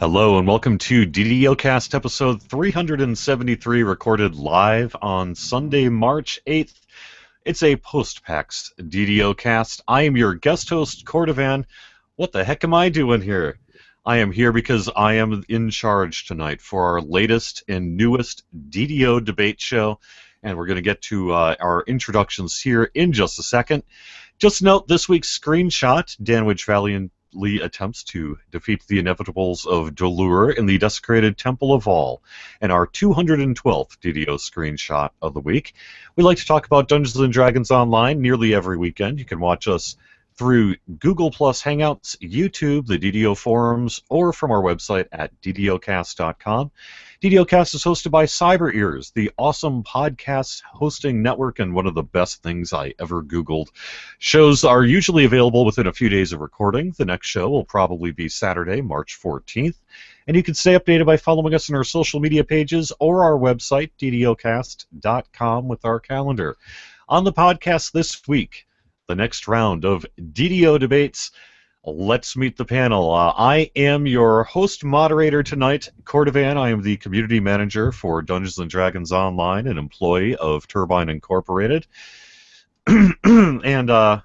Hello and welcome to DDOCast episode 373, recorded live on Sunday, March 8th. It's a post-PAX DDOcast. I am your guest host, Cordovan. What the heck am I doing here? I am here because I am in charge tonight for our latest and newest DDO debate show, and we're going to get to our introductions here in just a second. Just note this week's screenshot, Danwich valiantly attempts to defeat the inevitables of Dolur in the desecrated Temple of All, and our 212th DDO screenshot of the week. We like to talk about Dungeons & Dragons Online nearly every weekend. You can watch us through Google Plus Hangouts, YouTube, the DDO forums, or from our website at DDOcast.com. DDOcast is hosted by Cyber Ears, the awesome podcast hosting network and one of the best things I ever Googled. Shows are usually available within a few days of recording. The next show will probably be Saturday, March 14th. And you can stay updated by following us on our social media pages or our website, DDOcast.com, with our calendar. On the podcast this week, the next round of DDO Debates. Let's meet the panel. I am your host moderator tonight, Cordovan. I am the community manager for Dungeons & Dragons Online, an employee of Turbine Incorporated, and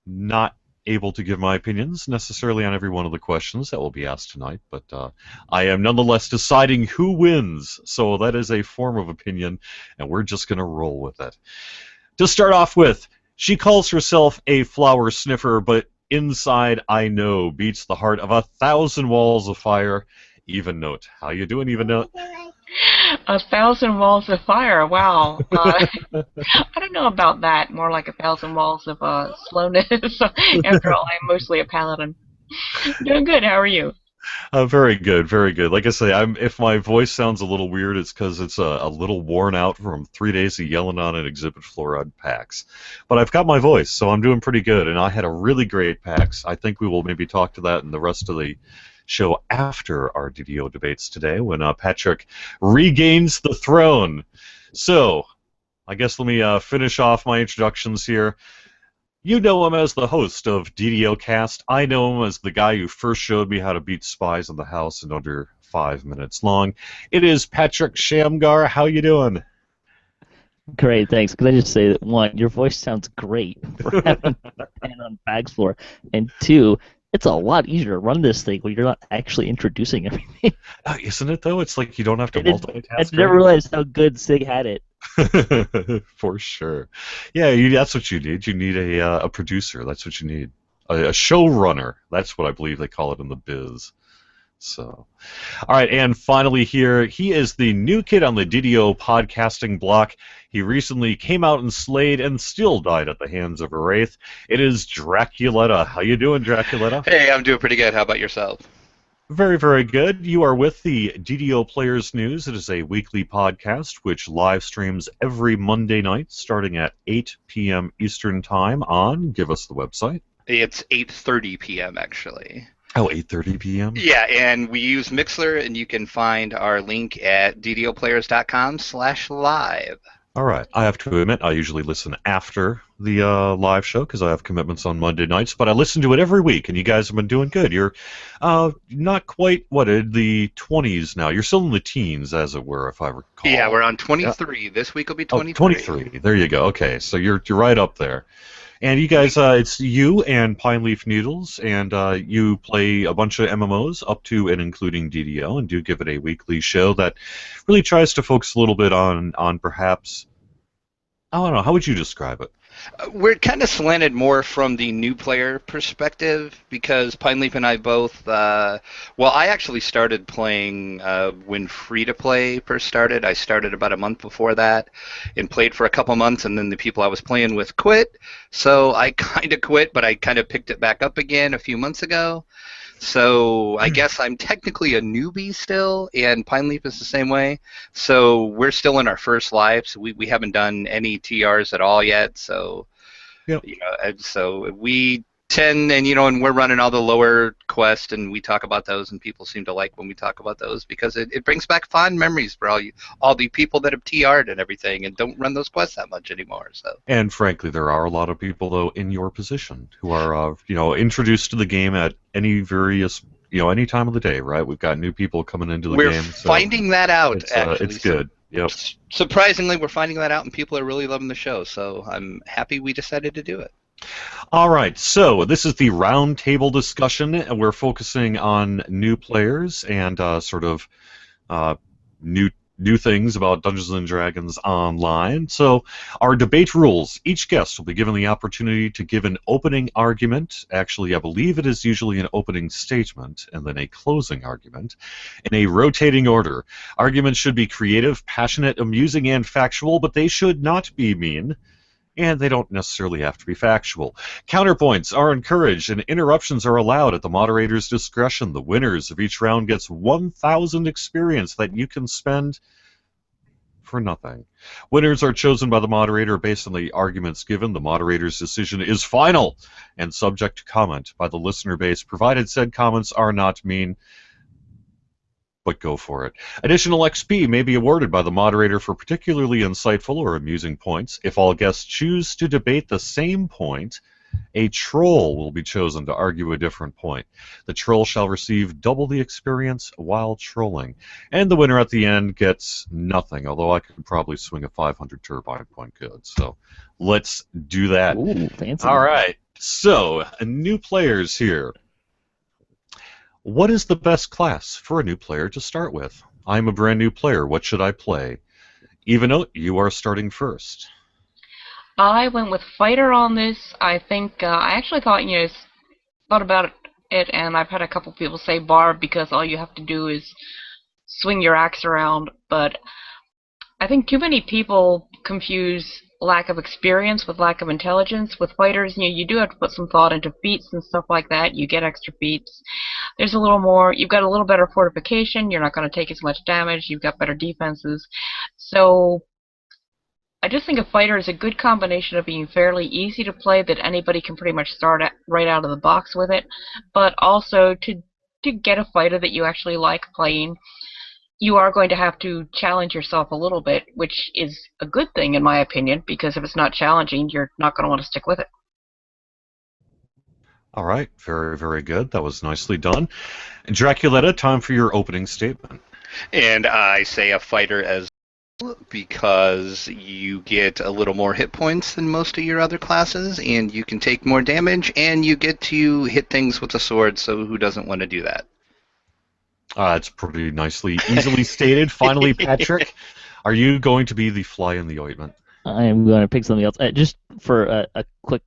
not able to give my opinions necessarily on every one of the questions that will be asked tonight, but I am nonetheless deciding who wins, so that is a form of opinion, and we're just going to roll with it. To start off with, she calls herself a flower sniffer, but inside, I know, beats the heart of 1,000 walls of fire. Evennote. How you doing, Evennote? 1,000 walls of fire, wow. I don't know about that. More like 1,000 walls of slowness. After all, I'm mostly a paladin. Doing good, how are you? Very good, very good. Like I say, if my voice sounds a little weird, it's because it's a little worn out from 3 days of yelling on an exhibit floor on PAX. But I've got my voice, so I'm doing pretty good, and I had a really great PAX. I think we will maybe talk to that in the rest of the show after our DDO debates today, when Patrick regains the throne. So, I guess let me finish off my introductions here. You know him as the host of DDOcast. I know him as the guy who first showed me how to beat spies in the house in under 5 minutes long. It is Patrick Shamgar. How you doing? Great, thanks. Could I just say that, one, your voice sounds great for having been on Bag's floor, and two, it's a lot easier to run this thing when you're not actually introducing everything. Isn't it, though? It's like you don't have to multitask. I never realized how good Sig had it. For sure. Yeah, that's what you need. You need a producer. That's what you need. A showrunner. That's what I believe they call it in the biz. So, all right, and finally here, he is the new kid on the DDO podcasting block. He recently came out and slayed and still died at the hands of a wraith. It is Draculetta. How you doing, Draculetta? Hey, I'm doing pretty good. How about yourself? Very, very good. You are with the DDO Players News. It is a weekly podcast which live streams every Monday night starting at 8 p.m. Eastern Time on, give us the website. It's 8:30 p.m. actually. Oh, 8:30 p.m.? Yeah, and we use Mixler, and you can find our link at ddoplayers.com/live. All right. I have to admit, I usually listen after the live show because I have commitments on Monday nights, but I listen to it every week, and you guys have been doing good. You're not quite, the 20s now. You're still in the teens, as it were, if I recall. Yeah, we're on 23. This week will be 23. Oh, 23. There you go. Okay, so you're right up there. And you guys, it's you and Pine Leaf Noodles, and you play a bunch of MMOs up to and including DDO, and do give it a weekly show that really tries to focus a little bit on perhaps, I don't know, how would you describe it? We're kind of slanted more from the new player perspective because Pine Leaf and I both, I actually started playing when free-to-play first started. I started about a month before that and played for a couple months, and then the people I was playing with quit. So I kind of quit, but I kind of picked it back up again a few months ago. So I guess I'm technically a newbie still, and Pine Leaf is the same way. So we're still in our first life, so we haven't done any TRs at all yet. So, yep. So we tend, and we're running all the lower quests, and we talk about those, and people seem to like when we talk about those because it brings back fond memories for all the people that have TR'd and everything and don't run those quests that much anymore. So. And frankly, there are a lot of people though in your position who are introduced to the game at any various any time of the day, right? We've got new people coming into the We're game. So finding that out, actually. it's good. Yep. Surprisingly, we're finding that out, and people are really loving the show. So I'm happy we decided to do it. All right, so this is the roundtable discussion, and we're focusing on new players and sort of new things about Dungeons and Dragons Online. So, our debate rules: each guest will be given the opportunity to give an opening argument. Actually, I believe it is usually an opening statement and then a closing argument in a rotating order. Arguments should be creative, passionate, amusing, and factual, but they should not be mean. And they don't necessarily have to be factual. Counterpoints are encouraged, and interruptions are allowed at the moderator's discretion. The winners of each round gets 1,000 experience that you can spend for nothing. Winners are chosen by the moderator based on the arguments given. The moderator's decision is final and subject to comment by the listener base, provided said comments are not mean. But go for it. Additional XP may be awarded by the moderator for particularly insightful or amusing points. If all guests choose to debate the same point, a troll will be chosen to argue a different point. The troll shall receive double the experience while trolling. And the winner at the end gets nothing, although I could probably swing a 500 turbine point good. So let's do that. Ooh, fancy. All right. So, new players here. What is the best class for a new player to start with? I'm a brand new player. What should I play? Evennote, you are starting first. I went with fighter on this. I think I actually thought thought about it, and I've had a couple people say barb because all you have to do is swing your axe around. But I think too many people confuse lack of experience with lack of intelligence. With fighters, you do have to put some thought into feats and stuff like that. You get extra feats. There's a little more. You've got a little better fortification. You're not going to take as much damage. You've got better defenses. So I just think a fighter is a good combination of being fairly easy to play, that anybody can pretty much start right out of the box with it, but also to get a fighter that you actually like playing, you are going to have to challenge yourself a little bit, which is a good thing in my opinion, because if it's not challenging, you're not going to want to stick with it. All right, very, very good. That was nicely done. Draculetta, time for your opening statement. And I say a fighter as well, because you get a little more hit points than most of your other classes, and you can take more damage, and you get to hit things with a sword, so who doesn't want to do that? It's pretty easily stated. Finally, Patrick, are you going to be the fly in the ointment? I am going to pick something else. Just for a quick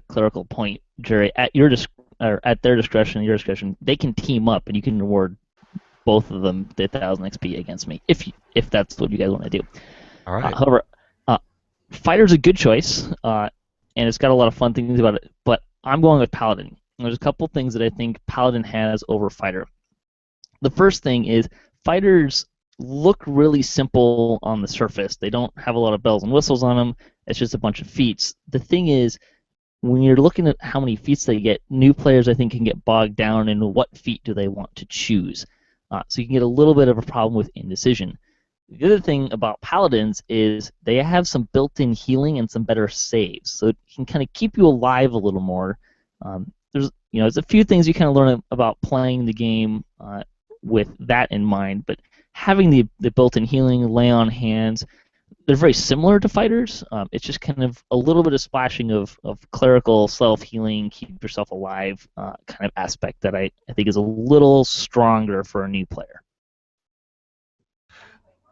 clerical point, Jerry, at their discretion, your discretion, they can team up, and you can reward both of them the 1,000 XP against me, if that's what you guys want to do. All right. However, fighter's a good choice, and it's got a lot of fun things about it. But I'm going with paladin. There's a couple things that I think paladin has over fighter. The first thing is fighters look really simple on the surface. They don't have a lot of bells and whistles on them. It's just a bunch of feats. The thing is, when you're looking at how many feats they get, new players, I think, can get bogged down in what feat do they want to choose. So you can get a little bit of a problem with indecision. The other thing about paladins is they have some built-in healing and some better saves, so it can kind of keep you alive a little more. There's a few things you kind of learn about playing the game with that in mind, but having the built-in healing, lay on hands, they're very similar to fighters. It's just kind of a little bit of splashing of clerical self-healing, keep yourself alive kind of aspect that I think is a little stronger for a new player.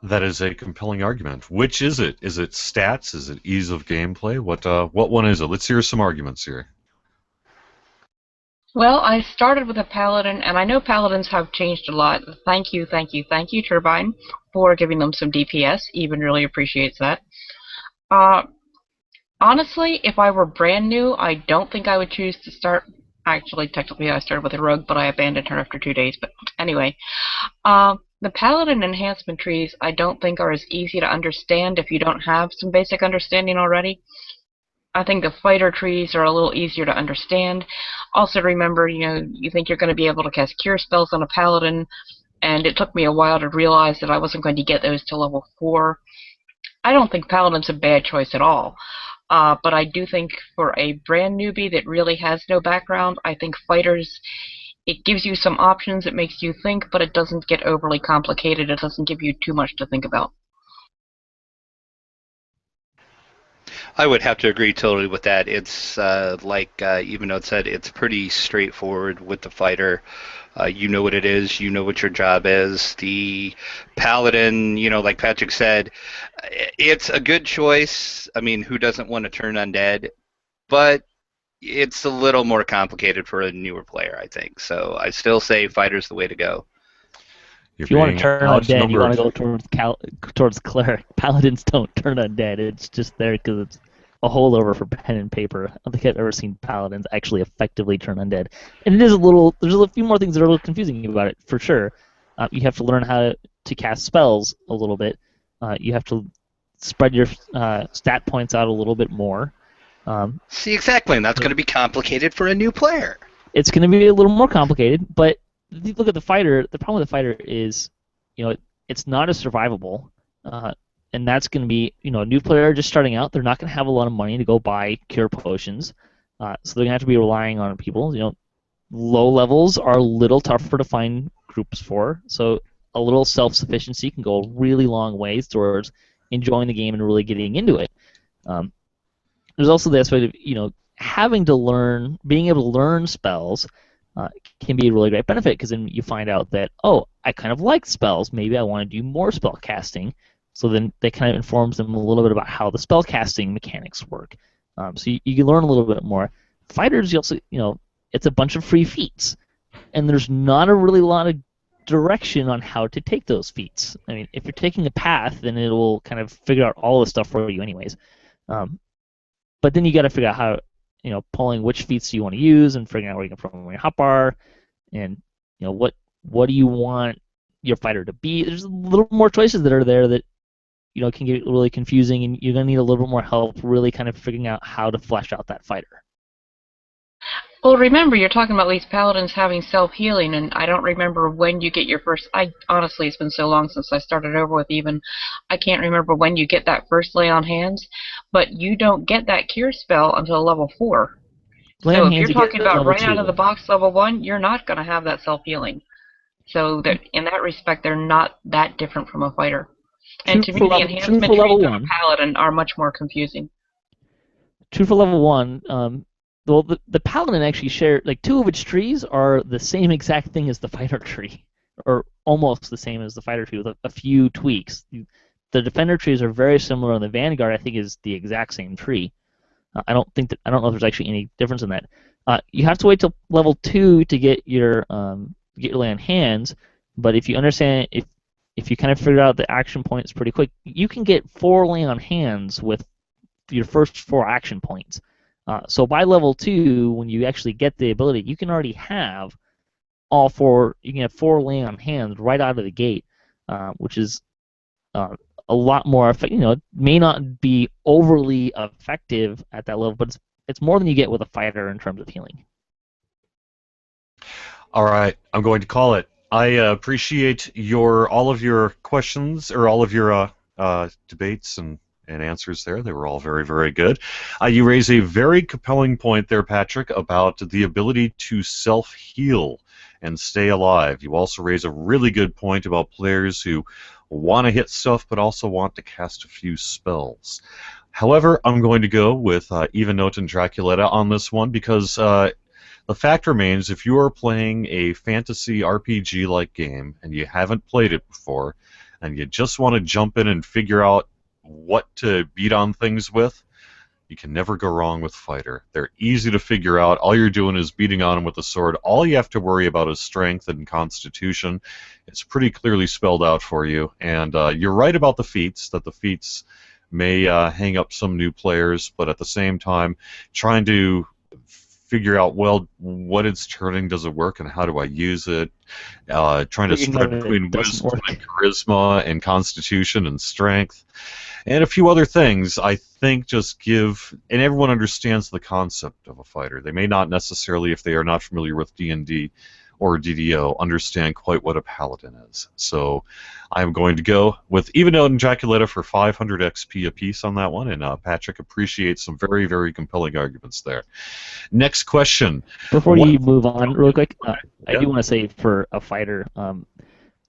That is a compelling argument. Which is it? Is it stats? Is it ease of gameplay? What one is it? Let's hear some arguments here. Well, I started with a paladin, and I know paladins have changed a lot. Thank you, Turbine, for giving them some DPS. Even really appreciates that. Honestly, if I were brand new, I don't think I would choose to start. Actually, technically, I started with a rogue, but I abandoned her after 2 days. But anyway, the paladin enhancement trees I don't think are as easy to understand if you don't have some basic understanding already. I think the fighter trees are a little easier to understand. Also remember, you think you're going to be able to cast cure spells on a paladin, and it took me a while to realize that I wasn't going to get those till level 4. I don't think paladin's a bad choice at all, but I do think for a brand newbie that really has no background, I think fighters it gives you some options, it makes you think, but it doesn't get overly complicated. It doesn't give you too much to think about. I would have to agree totally with that. It's like Evennote said, it's pretty straightforward with the fighter. You know what it is. You know what your job is. The paladin, like Patrick said, it's a good choice. I mean, who doesn't want to turn undead? But it's a little more complicated for a newer player, I think. So I still say fighter's the way to go. If you want to turn undead, you want to go towards cleric. Paladins don't turn undead. It's just there because it's a holdover for pen and paper. I don't think I've ever seen paladins actually effectively turn undead. And it is there's a few more things that are a little confusing about it, for sure. You have to learn how to cast spells a little bit. You have to spread your stat points out a little bit more. See, exactly, and that's going to be complicated for a new player. It's going to be a little more complicated, but if you look at the fighter, the problem with the fighter is, it's not as survivable. And that's going to be, a new player just starting out. They're not going to have a lot of money to go buy cure potions, so they're going to have to be relying on people. Low levels are a little tougher to find groups for, so a little self-sufficiency can go a really long ways towards enjoying the game and really getting into it. There's also the aspect of, having to learn, being able to learn spells can be a really great benefit, because then you find out that, I kind of like spells. Maybe I want to do more spell casting. So then that kind of informs them a little bit about how the spellcasting mechanics work. So you can learn a little bit more. Fighters, you also, it's a bunch of free feats, and there's not a really lot of direction on how to take those feats. I mean, if you're taking a path, then it will kind of figure out all the stuff for you anyways. But then you got to figure out how, pulling which feats you want to use and figuring out where you can program your hotbar, and what do you want your fighter to be. There's a little more choices that are there that can get really confusing, and you're going to need a little bit more help really kind of figuring out how to flesh out that fighter. Well, remember, you're talking about these paladins having self-healing, and I don't remember when you get your first... Honestly, it's been so long since I started over with Even. I can't remember when you get that first lay on hands, but you don't get that cure spell until level 4. So if you're talking about right out of the box level 1, you're not going to have that self-healing. So that in that respect, they're not that different from a fighter. And to me, the enhancement trees on a paladin are much more confusing. True for level 1. Well, the paladin actually share, like, 2 of its trees are the same exact thing as the fighter tree, or almost the same as the fighter tree with a few tweaks. The defender trees are very similar, and the vanguard, I think, is the exact same tree. I don't know if there's actually any difference in that. You have to wait till level 2 to get your lay on hands, but if you understand, if you kind of figure out the action points pretty quick, you can get 4 lay on hands with your first 4 action points. So by level 2, when you actually get the ability, you can already have all 4. You can have 4 lay on hands right out of the gate, which is a lot more effective. It may not be overly effective at that level, but it's more than you get with a fighter in terms of healing. All right, I'm going to call it. I appreciate all of your questions, or all of your debates and answers there. They were all very, very good. You raise a very compelling point there, Patrick, about the ability to self-heal and stay alive. You also raise a really good point about players who want to hit stuff but also want to cast a few spells. However, I'm going to go with Evennote and Draculetta on this one, because the fact remains, if you are playing a fantasy RPG-like game and you haven't played it before, and you just want to jump in and figure out what to beat on things with, you can never go wrong with fighter. They're easy to figure out. All you're doing is beating on them with a sword. All you have to worry about is strength and constitution. It's pretty clearly spelled out for you. And you're right about the feats, that the feats may hang up some new players, but at the same time, trying to figure out, well, what it's turning, does it work, and how do I use it? Trying to spread between wisdom and charisma and constitution and strength, and a few other things, I think just give, and everyone understands the concept of a fighter. They may not necessarily, if they are not familiar with D&D or DDO understand quite what a paladin is. So I'm going to go with Evennote and Draculetta for 500 XP apiece on that one, and Patrick appreciates some very, very compelling arguments there. Next question. Before you move on, real quick, I Yeah. do want to say for a fighter,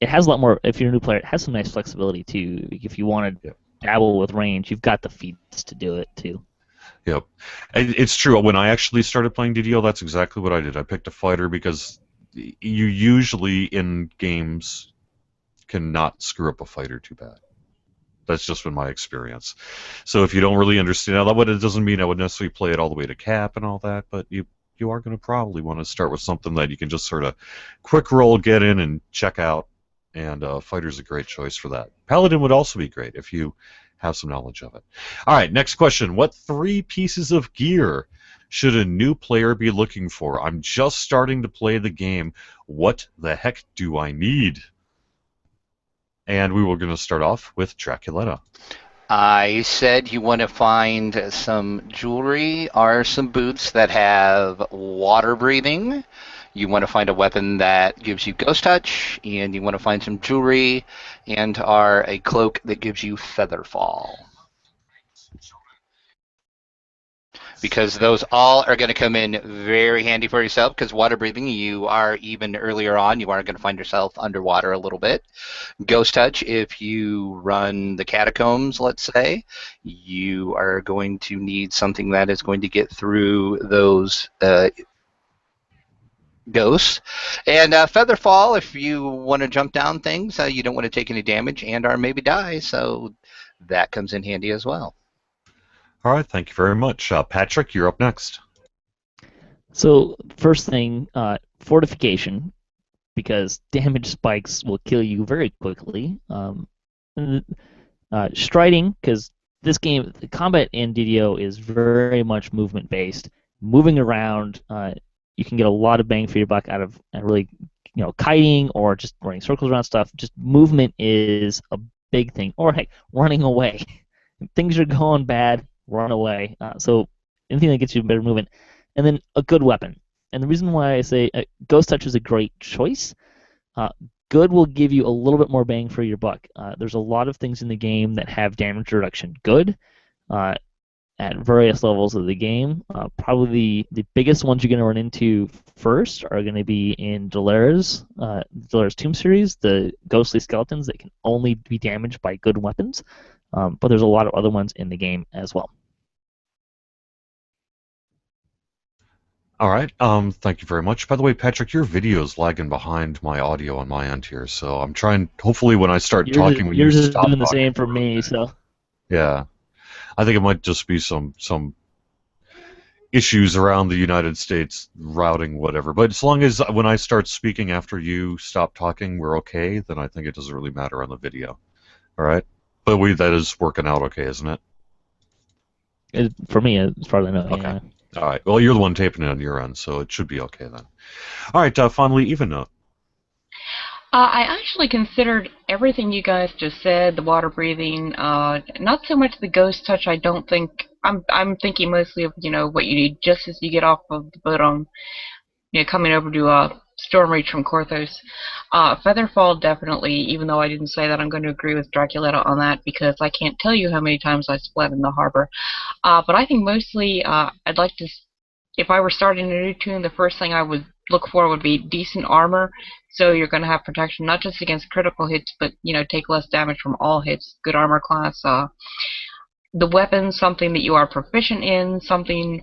it has a lot more. If you're a new player, it has some nice flexibility too. If you want to dabble with range, you've got the feats to do it too. Yep. It's true. When I actually started playing DDO, that's exactly what I did. I picked a fighter because you usually in games cannot screw up a fighter too bad. That's just been my experience. So if you don't really understand that, it doesn't mean I would necessarily play it all the way to cap and all that, but you are going to probably want to start with something that you can just sort of quick roll, get in, and check out. And fighter's a great choice for that. Paladin would also be great if you have some knowledge of it. All right, next question. What 3 pieces of gear should a new player be looking for? I'm just starting to play the game. What the heck do I need? And we were going to start off with Draculetta. I said you want to find some jewelry or some boots that have water breathing. You want to find a weapon that gives you ghost touch, and you want to find some jewelry and a cloak that gives you feather fall. Because those all are going to come in very handy for yourself, because water breathing, you are even earlier on, you are going to find yourself underwater a little bit. Ghost touch, if you run the catacombs, let's say, you are going to need something that is going to get through those ghosts. And Featherfall, if you want to jump down things, you don't want to take any damage and or maybe die, so that comes in handy as well. All right, thank you very much. Patrick, you're up next. So first thing, fortification, because damage spikes will kill you very quickly. Striding, because this game, the combat in DDO is very much movement based. Moving around, you can get a lot of bang for your buck out of really, kiting or just running circles around stuff. Just movement is a big thing. Or heck, running away. Things are going bad, run away. So anything that gets you better movement. And then a good weapon. And the reason why I say Ghost Touch is a great choice. Good will give you a little bit more bang for your buck. There's a lot of things in the game that have damage reduction good at various levels of the game. Probably the biggest ones you're going to run into first are going to be in Delair's Tomb series, the ghostly skeletons that can only be damaged by good weapons. But there's a lot of other ones in the game as well. All right. Thank you very much. By the way, Patrick, your video is lagging behind my audio on my end here, so I'm trying. Hopefully, when I start talking, when you stop doing the talking. same for me. So Yeah, I think it might just be some issues around the United States routing, whatever. But as long as when I start speaking after you stop talking, we're okay. Then I think it doesn't really matter on the video. All right. But that is working out okay, isn't it? For me, as far as I know. Okay. Yeah. All right. Well, you're the one taping it on your end, so it should be okay then. All right. Finally, Evennote. I actually considered everything you guys just said, the water breathing, not so much the ghost touch. I don't think I'm thinking mostly of what you need just as you get off of the boat on coming over to Stormreach from Korthos. Featherfall definitely, even though I didn't say that, I'm going to agree with Draculetta on that because I can't tell you how many times I split in the harbor. But I think mostly I'd like to, if I were starting a new tune, the first thing I would look for would be decent armor. So you're going to have protection not just against critical hits, but take less damage from all hits. Good armor class. The weapon, something that you are proficient in, something,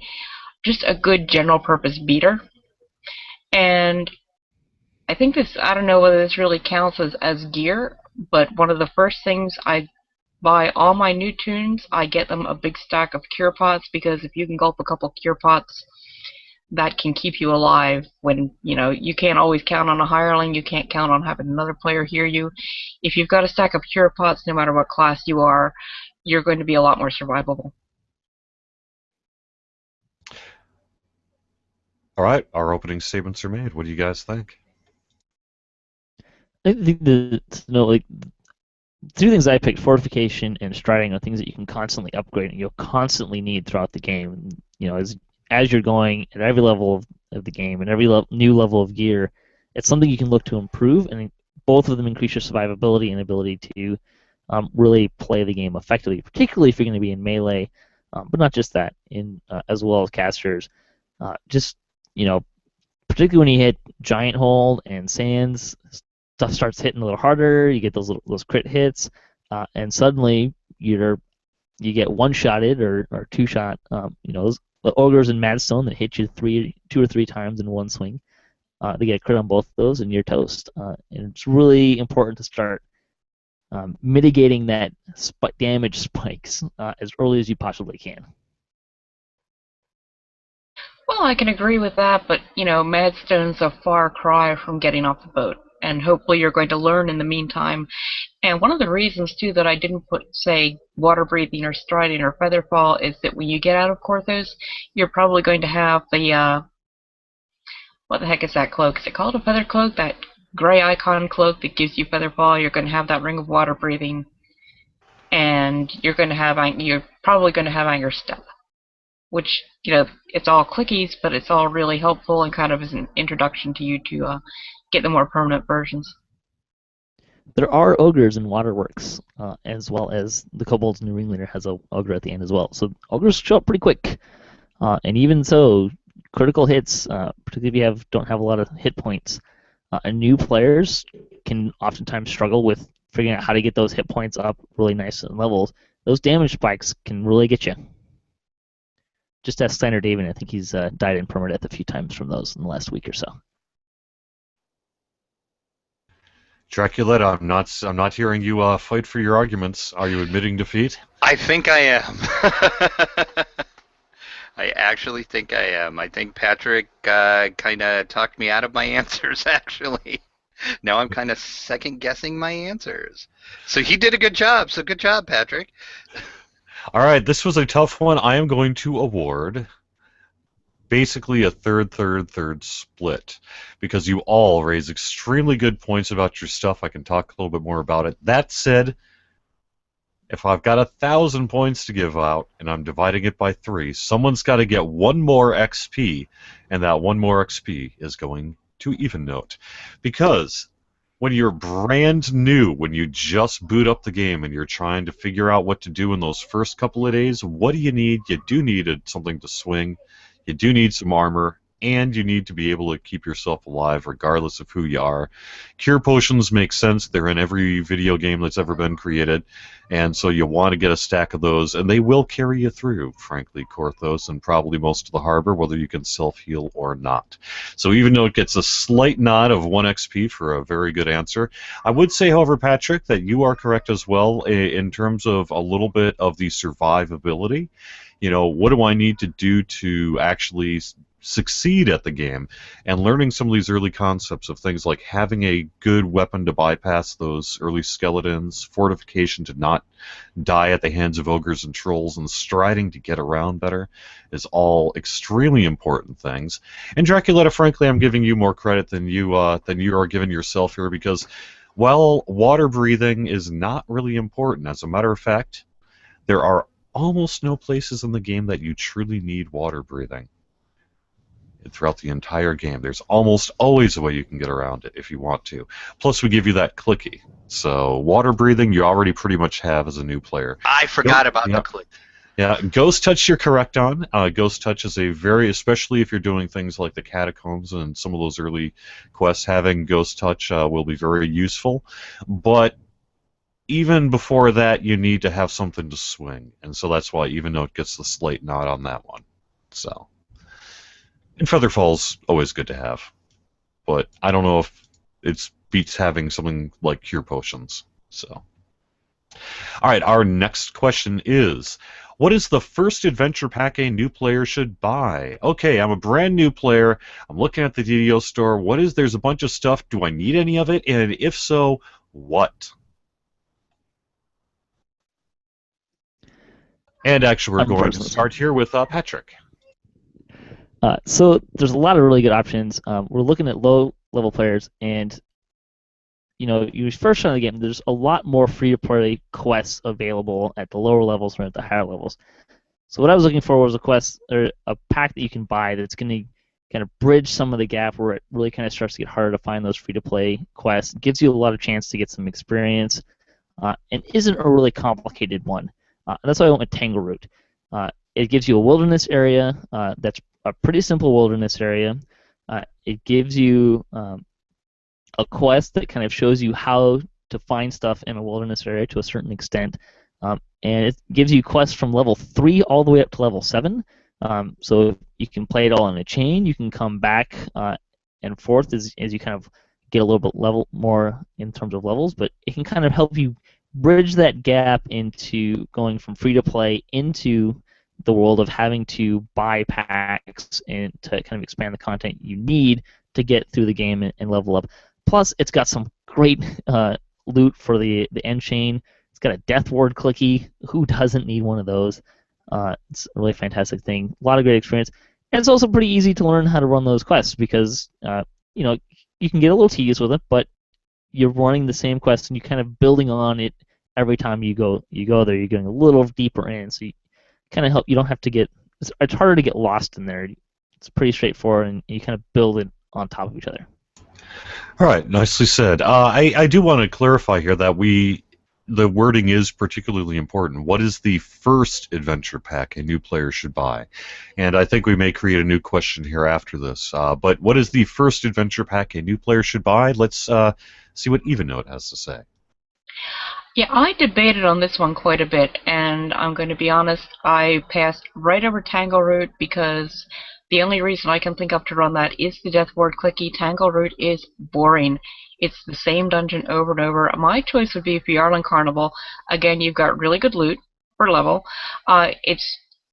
just a good general purpose beater. And I think this, I don't know whether this really counts as gear, but one of the first things I buy all my new tunes, I get them a big stack of cure pots, because if you can gulp a couple cure pots, that can keep you alive when, you can't always count on a hireling, you can't count on having another player hear you. If you've got a stack of cure pots, no matter what class you are, you're going to be a lot more survivable. All right. Our opening statements are made. What do you guys think? I think two things I picked, fortification and striding, are things that you can constantly upgrade and you'll constantly need throughout the game. As you're going at every level of the game and every new level of gear, it's something you can look to improve, and both of them increase your survivability and ability to really play the game effectively, particularly if you're going to be in melee, but not just that, as well as casters. Just, particularly when you hit Giant Hold and Sands, stuff starts hitting a little harder, you get those crit hits, and suddenly you get one-shotted or two-shot, those ogres and Madstone that hit you 2 or 3 times in one swing. They get a crit on both of those, and you're toast. And it's really important to start mitigating that damage spikes as early as you possibly can. Well, I can agree with that, but, Madstone's a far cry from getting off the boat, and hopefully you're going to learn in the meantime. And one of the reasons, too, that I didn't put, say, water breathing or striding or featherfall is that when you get out of Korthos, you're probably going to have the, what the heck is that cloak? Is it called a feather cloak? That gray icon cloak that gives you featherfall. You're going to have that ring of water breathing, and you're probably going to have Anger Step, which, it's all clickies, but it's all really helpful and kind of is an introduction to you to get the more permanent versions. There are ogres in Waterworks, as well as the Kobold's New Ringleader has a ogre at the end as well. So ogres show up pretty quick, and even so, critical hits, particularly if you don't have a lot of hit points, and new players can oftentimes struggle with figuring out how to get those hit points up really nice and levels. Those damage spikes can really get you. Just ask Steiner David. I think he's died in permadeath a few times from those in the last week or so. Draculetta, I'm not hearing you fight for your arguments. Are you admitting defeat? I think I am. I actually think I am. I think Patrick kind of talked me out of my answers, actually. Now I'm kind of second-guessing my answers. So he did a good job. So good job, Patrick. All right, this was a tough one. I am going to award basically a third split, because you all raise extremely good points about your stuff. I can talk a little bit more about it. That said, if I've got 1,000 points to give out and I'm dividing it by 3, someone's got to get 1 more XP, and that 1 more XP is going to Evennote. Because when you're brand new, when you just boot up the game and you're trying to figure out what to do in those first couple of days, what do you need? You do need something to swing. You do need some armor, and you need to be able to keep yourself alive regardless of who you are. Cure potions make sense. They're in every video game that's ever been created, and so you want to get a stack of those, and they will carry you through, frankly, Korthos, and probably most of the harbor, whether you can self-heal or not. So even though it gets a slight nod of 1 XP for a very good answer, I would say, however, Patrick, that you are correct as well in terms of a little bit of the survivability. What do I need to do to actually succeed at the game? And learning some of these early concepts of things like having a good weapon to bypass those early skeletons, fortification to not die at the hands of ogres and trolls, and striding to get around better is all extremely important things. And Draculetta, frankly, I'm giving you more credit than you are giving yourself here, because while water breathing is not really important, as a matter of fact, there are almost no places in the game that you truly need water breathing. Throughout the entire game, there's almost always a way you can get around it if you want to. Plus, we give you that clicky. So water breathing you already pretty much have as a new player. I forgot about the click. Yeah, Ghost Touch you're correct on. Ghost Touch is especially if you're doing things like the Catacombs and some of those early quests, having Ghost Touch will be very useful. But even before that, you need to have something to swing, and so that's why Evennote gets the slight nod on that one. So, and Featherfall's always good to have, but I don't know if it beats having something like Cure Potions. So, all right, our next question is, what is the first adventure pack a new player should buy? Okay, I'm a brand new player. I'm looking at the DDO store. There's a bunch of stuff. Do I need any of it? And if so, what? And actually, we're going to start here with Patrick. So there's a lot of really good options. We're looking at low-level players, and you first try the game. There's a lot more free-to-play quests available at the lower levels than at the higher levels. So what I was looking for was a quest or a pack that you can buy that's going to kind of bridge some of the gap where it really kind of starts to get harder to find those free-to-play quests. It gives you a lot of chance to get some experience, and isn't a really complicated one. That's why I went with Tangle Route. It gives you a wilderness area that's a pretty simple wilderness area. It gives you a quest that kind of shows you how to find stuff in a wilderness area to a certain extent. And it gives you quests from level 3 all the way up to level 7. So you can play it all in a chain. You can come back and forth as you kind of get a little bit level more in terms of levels, but it can kind of help you bridge that gap into going from free-to-play into the world of having to buy packs and to kind of expand the content you need to get through the game and level up. Plus, it's got some great loot for the end chain. It's got a death ward clicky. Who doesn't need one of those? It's a really fantastic thing. A lot of great experience. And it's also pretty easy to learn how to run those quests because, you can get a little tedious with it, but you're running the same quest and you're kind of building on it every time you go there. You're going a little deeper in, so you kind of help. You don't have to get. It's harder to get lost in there. It's pretty straightforward, and you kind of build it on top of each other. All right, nicely said. I do want to clarify here that the wording is particularly important. What is the first adventure pack a new player should buy? And I think we may create a new question here after this. But what is the first adventure pack a new player should buy? Let's see what Evennote has to say. Yeah, I debated on this one quite a bit, and I'm going to be honest, I passed right over Tangle Route because the only reason I can think of to run that is the Death Ward clicky. Tangle Route is boring. It's the same dungeon over and over. My choice would be for Yarlin Carnival. Again, you've got really good loot per level.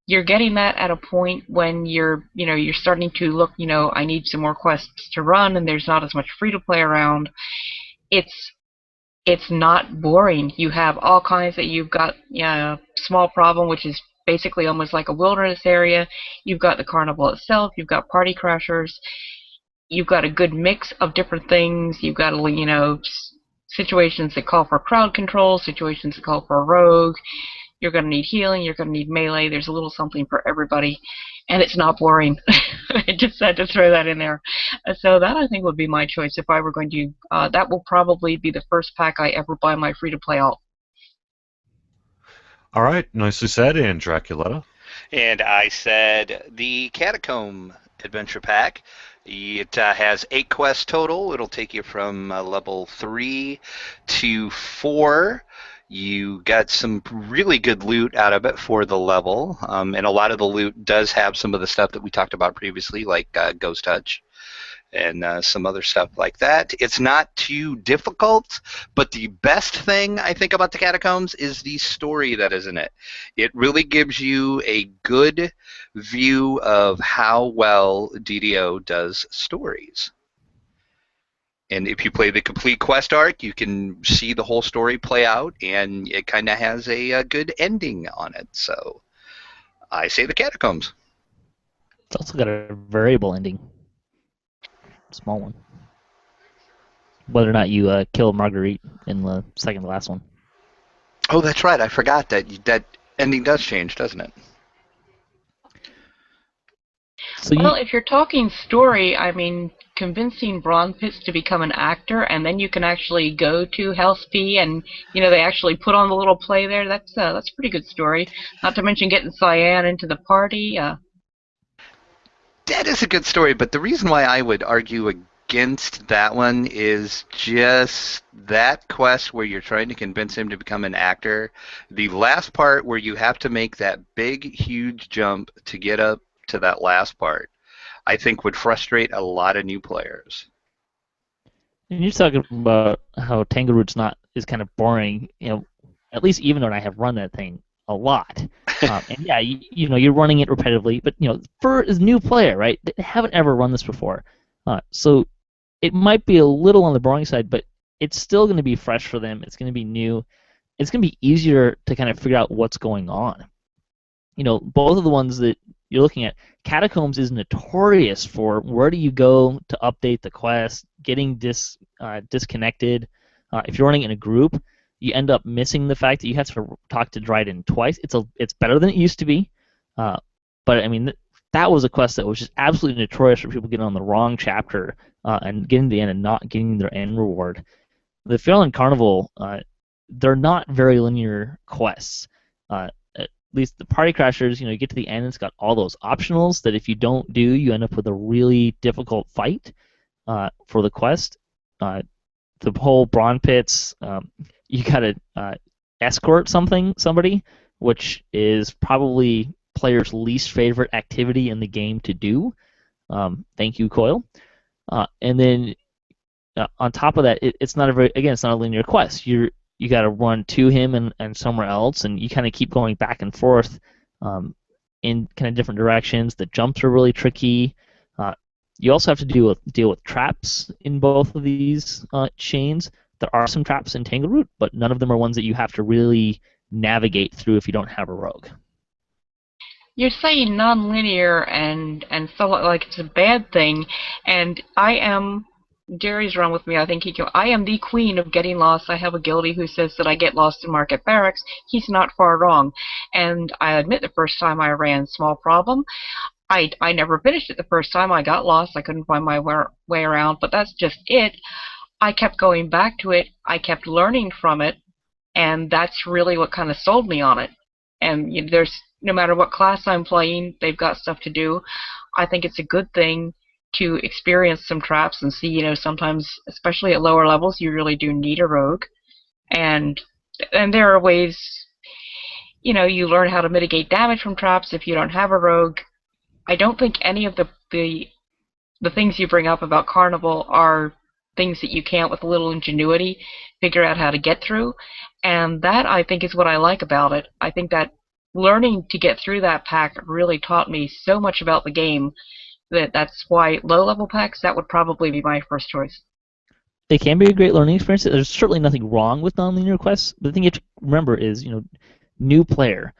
You're getting that at a point when you're starting to look, I need some more quests to run, and there's not as much free to play around. It's not boring. You have all kinds that you've got small problem, which is basically almost like a wilderness area. You've got the carnival itself. You've got party crashers. You've got a good mix of different things. You've got situations that call for crowd control, situations that call for a rogue. You're going to need healing. You're going to need melee. There's a little something for everybody, and it's not boring. I just had to throw that in there. So that, I think, would be my choice if I were going to. That will probably be the first pack I ever buy my free-to-play alt. All right, nicely said. And Draculetta? And I said the Catacomb Adventure Pack. It has 8 quests total. It'll take you from level 3 to 4. You got some really good loot out of it for the level, and a lot of the loot does have some of the stuff that we talked about previously, like Ghost Touch and some other stuff like that. It's not too difficult, but the best thing I think about the Catacombs is the story that is in it. It really gives you a good view of how well DDO does stories. And if you play the complete quest arc, you can see the whole story play out, and it kind of has a good ending on it. So I say the Catacombs. It's also got a variable ending. Small one. Whether or not you kill Marguerite in the second to last one. Oh, that's right. I forgot that ending does change, doesn't it? So if you're talking story, I mean, convincing Bronze Pits to become an actor, and then you can actually go to Hell's P, and they actually put on the little play there. That's a pretty good story. Not to mention getting Cyan into the party. That is a good story, but the reason why I would argue against that one is just that quest where you're trying to convince him to become an actor. The last part where you have to make that big, huge jump to get up to that last part, I think would frustrate a lot of new players. And you're talking about how Tangle Route's is kind of boring. At least even when I have run that thing a lot. And yeah, you're running it repetitively, but for as a new player, right? They haven't ever run this before, so it might be a little on the boring side, but it's still going to be fresh for them. It's going to be new. It's going to be easier to kind of figure out what's going on. Both of the ones that you're looking at, Catacombs is notorious for where do you go to update the quest, getting disconnected. If you're running in a group, you end up missing the fact that you have to talk to Dryden twice. It's better than it used to be, but I mean, that was a quest that was just absolutely notorious for people getting on the wrong chapter and getting to the end and not getting their end reward. The Fairland Carnival, they're not very linear quests. At least the Party Crashers, you get to the end, it's got all those optionals that if you don't do, you end up with a really difficult fight for the quest. The whole Brawn Pits, you gotta escort somebody, which is probably players' least favorite activity in the game to do. Thank you, Coil. And then on top of that, it's not it's not a linear quest. You got to run to him and somewhere else, and you kind of keep going back and forth in kind of different directions. The jumps are really tricky. You also have to deal with traps in both of these chains. There are some traps in Tangleroot, but none of them are ones that you have to really navigate through if you don't have a rogue. You're saying non-linear and so like it's a bad thing, and I am. Jerry's wrong with me. I think I am the queen of getting lost. I have a guildie who says that I get lost in Market Barracks. He's not far wrong, and I admit the first time I ran, small problem. I never finished it the first time. I got lost. I couldn't find my way around, but that's just it. I kept going back to it. I kept learning from it, and that's really what kind of sold me on it. And there's no matter what class I'm playing, they've got stuff to do. I think it's a good thing to experience some traps and see, sometimes, especially at lower levels, you really do need a rogue. And there are ways, you learn how to mitigate damage from traps if you don't have a rogue. I don't think any of the things you bring up about Carnival are things that you can't, with a little ingenuity, figure out how to get through. And that, I think, is what I like about it. I think that learning to get through that pack really taught me so much about the game that's why low-level packs, that would probably be my first choice. It can be a great learning experience. There's certainly nothing wrong with non-linear quests. But the thing you have to remember is, new player.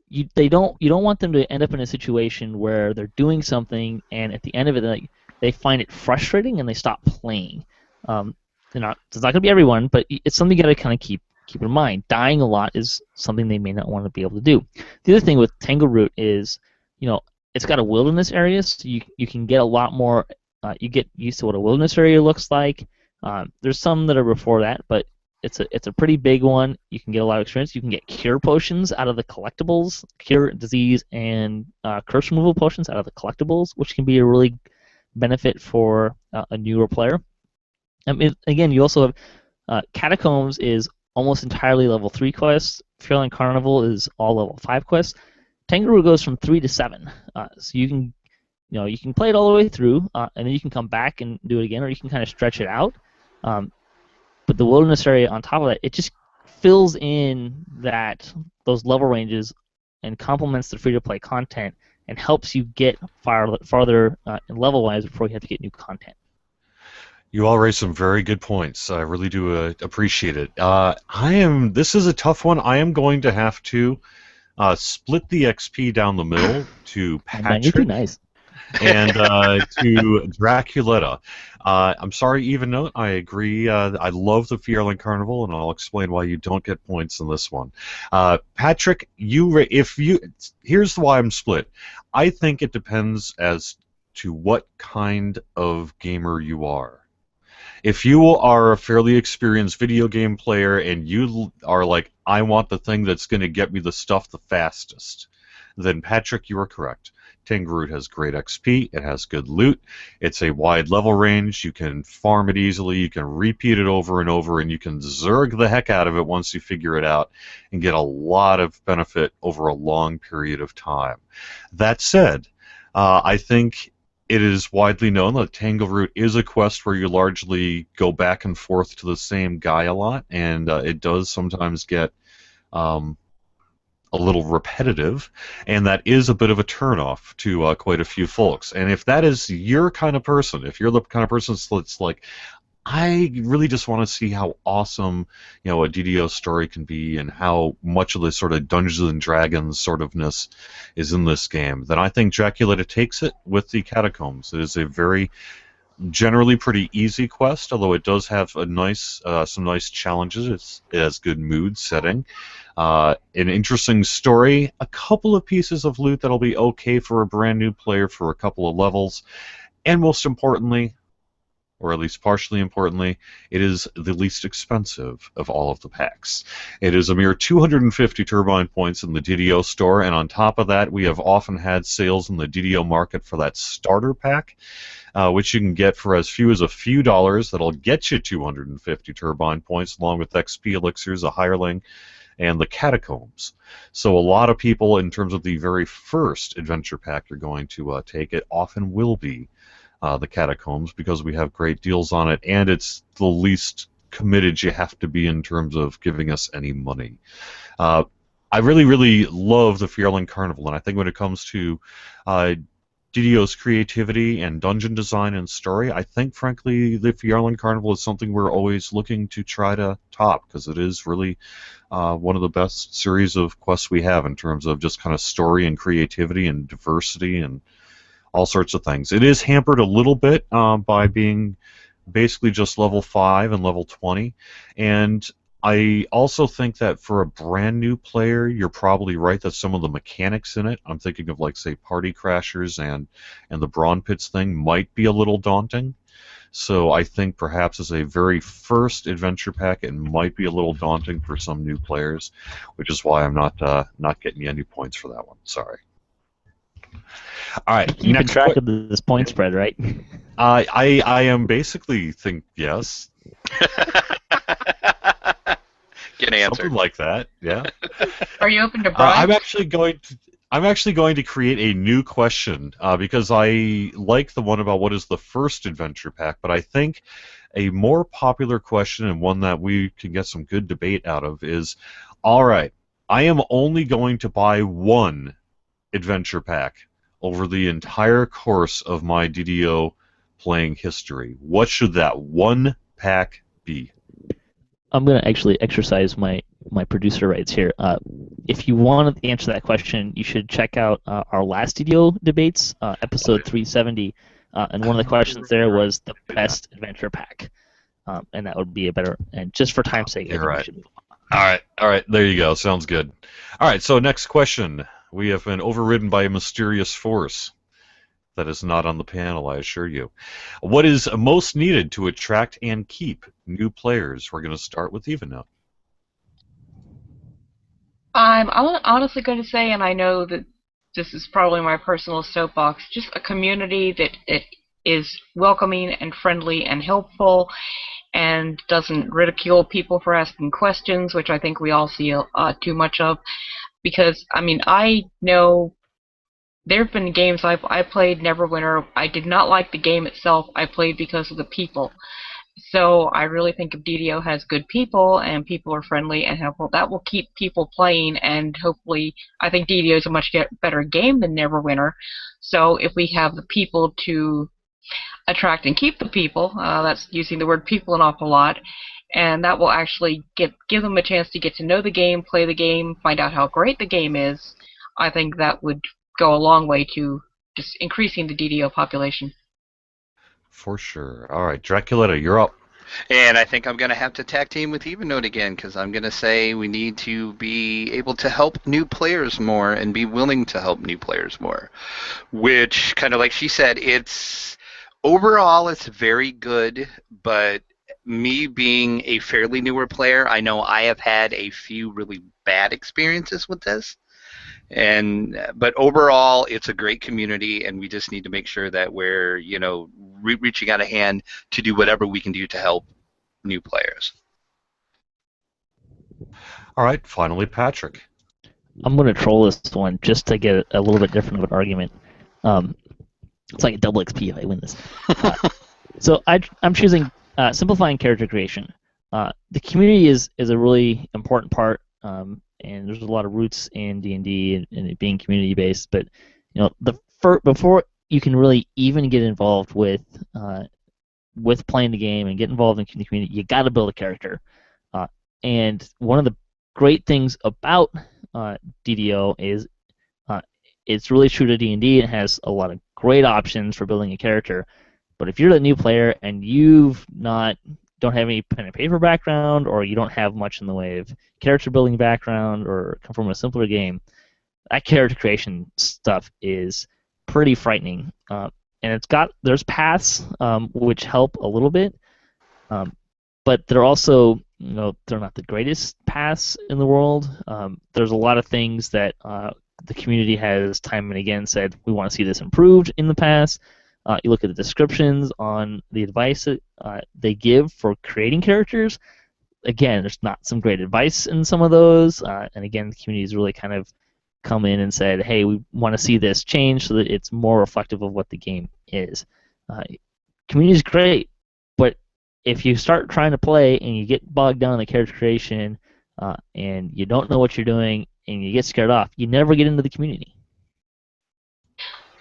You don't want them to end up in a situation where they're doing something and at the end of it they find it frustrating and they stop playing. It's not going to be everyone, but it's something you got to kind of keep in mind. Dying a lot is something they may not want to be able to do. The other thing with Tangleroot is, it's got a wilderness area, so you can get a lot more. You get used to what a wilderness area looks like. There's some that are before that, but it's a pretty big one. You can get a lot of experience. You can get cure potions out of the collectibles, cure disease and curse removal potions out of the collectibles, which can be a really benefit for a newer player. Again, you also have Catacombs is almost entirely level 3 quests. Fairland Carnival is all level 5 quests. Tangleroot goes from 3 to 7, so you can play it all the way through, and then you can come back and do it again, or you can kind of stretch it out. But the wilderness area on top of that, it just fills in those level ranges and complements the free-to-play content and helps you get farther level-wise before you have to get new content. You all raised some very good points. I really do appreciate it. This is a tough one. I am going to have to split the XP down the middle to Patrick. You're too nice. And to Draculetta. I'm sorry, Evennote. I agree. I love the Fairland Carnival, and I'll explain why you don't get points in this one. Patrick, here's why I'm split. I think it depends as to what kind of gamer you are. If you are a fairly experienced video game player and you are like, I want the thing that's going to get me the stuff the fastest, then Patrick, you are correct. Tangleroot has great XP, it has good loot, it's a wide level range, you can farm it easily, you can repeat it over and over, and you can zerg the heck out of it once you figure it out and get a lot of benefit over a long period of time. That said, I think it is widely known that Tangleroot is a quest where you largely go back and forth to the same guy a lot, and it does sometimes get a little repetitive, and that is a bit of a turnoff to quite a few folks. And if that is your kind of person, if you're the kind of person that's like, I really just want to see how awesome, a DDO story can be and how much of the sort of Dungeons and Dragons sort ofness is in this game, then I think Draculetta takes it with the Catacombs. It is a very generally pretty easy quest, although it does have a nice, some nice challenges. It has good mood setting, an interesting story, a couple of pieces of loot that'll be okay for a brand new player for a couple of levels, and most importantly, or at least partially importantly, it is the least expensive of all of the packs. It is a mere 250 turbine points in the DDO store, and on top of that, we have often had sales in the DDO market for that starter pack, which you can get for as few as a few dollars. That'll get you 250 turbine points, along with XP elixirs, a hireling, and the catacombs. So a lot of people, in terms of the very first adventure pack you're going to take, it often will be the catacombs, because we have great deals on it, and it's the least committed you have to be in terms of giving us any money. I really, really love the Fierling Carnival, and I think when it comes to DDO's creativity and dungeon design and story, I think, frankly, the Fierling Carnival is something we're always looking to try to top, because it is really one of the best series of quests we have in terms of just kind of story and creativity and diversity and all sorts of things. It is hampered a little bit by being basically just level 5 and level 20, and I also think that for a brand new player, you're probably right that some of the mechanics in it, I'm thinking of, like, say, Party Crashers and the Brawn Pits thing, might be a little daunting. So I think perhaps as a very first adventure pack, it might be a little daunting for some new players, which is why I'm not getting you any points for that one. Sorry. All right. Keeping track of this point spread, right? I am basically yes. Get answered. Something like that. Yeah. Are you open to bribes? I'm actually going to create a new question because I like the one about what is the first adventure pack, but I think a more popular question, and one that we can get some good debate out of, is, all right, I am only going to buy one adventure pack over the entire course of my DDO playing history. What should that one pack be? I'm going to actually exercise my producer rights here. If you want to answer that question, you should check out our last DDO Debates, episode 370, and one of the questions there was the best adventure pack. And that would be a better, and just for time's sake, you're right. All right, there you go. Sounds good. All right, so next question. We have been overridden by a mysterious force that is not on the panel, I assure you. What is most needed to attract and keep new players? We're going to start with Evennote. I'm honestly going to say, and I know that this is probably my personal soapbox, just a community that it is welcoming and friendly and helpful and doesn't ridicule people for asking questions, which I think we all see too much of. Because, I mean, I know there have been games I played, Neverwinter. I did not like the game itself. I played because of the people. So I really think if DDO has good people and people are friendly and helpful, that will keep people playing, and hopefully I think DDO is a much better game than Neverwinter. So if we have the people to attract and keep the people, that's using the word people an awful lot, and that will actually give them a chance to get to know the game, play the game, find out how great the game is. I think that would go a long way to just increasing the DDO population. For sure. All right, Draculetta, you're up. And I think I'm going to have to tag team with Evennote again, because I'm going to say we need to be able to help new players more and be willing to help new players more. Which, kind of like she said, overall it's very good, but me being a fairly newer player, I know I have had a few really bad experiences with this. But overall, it's a great community, and we just need to make sure that we're, reaching out a hand to do whatever we can do to help new players. All right, finally, Patrick. I'm going to troll this one just to get a little bit different of an argument. It's like a double XP if I win this. So I'm choosing simplifying character creation. The community is a really important part. And there's a lot of roots in D&D and it being community-based, but before you can really even get involved with playing the game and get involved in the community, you got to build a character. And one of the great things about DDO is it's really true to D&D. It has a lot of great options for building a character, But if you're the new player and don't have any pen and paper background, or you don't have much in the way of character building background, or come from a simpler game, that character creation stuff is pretty frightening. And there's paths which help a little bit, but they're also, they're not the greatest paths in the world. There's a lot of things that the community has time and again said we want to see this improved in the past. You look at the descriptions on the advice that they give for creating characters. Again, there's not some great advice in some of those, and again, the community has really kind of come in and said, hey, we want to see this change so that it's more reflective of what the game is. Community is great, but if you start trying to play and you get bogged down in the character creation and you don't know what you're doing and you get scared off, you never get into the community.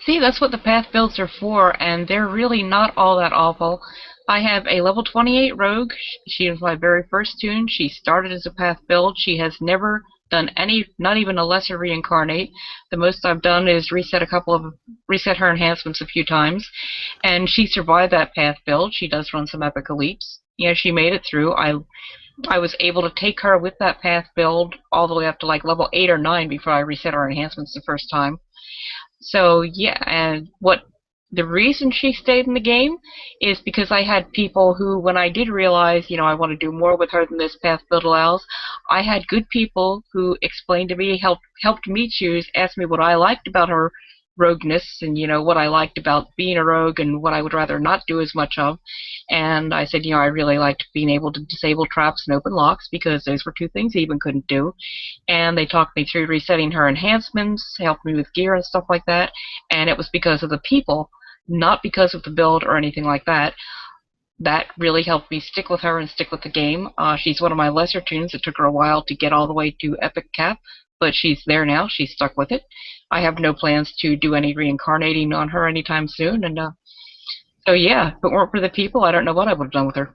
See, that's what the path builds are for, and they're really not all that awful. I have a level 28 rogue. She was my very first tune. She started as a path build. She has never done any, not even a lesser reincarnate. The most I've done is reset her enhancements a few times, and she survived that path build. She does run some epic elites. Yeah, she made it through. I was able to take her with that path build all the way up to like level 8 or 9 before I reset her enhancements the first time. So yeah, and the reason she stayed in the game is because I had people who, when I did realize, I want to do more with her than this path build allows, I had good people who explained to me, helped me choose, asked me what I liked about her rogueness and, what I liked about being a rogue and what I would rather not do as much of. And I said, I really liked being able to disable traps and open locks because those were two things Even couldn't do. And they talked me through resetting her enhancements, helped me with gear and stuff like that. And it was because of the people, not because of the build or anything like that. That really helped me stick with her and stick with the game. She's one of my lesser tunes. It took her a while to get all the way to Epic Cap, but she's there now. She's stuck with it. I have no plans to do any reincarnating on her anytime soon. And so yeah, if it weren't for the people, I don't know what I would have done with her.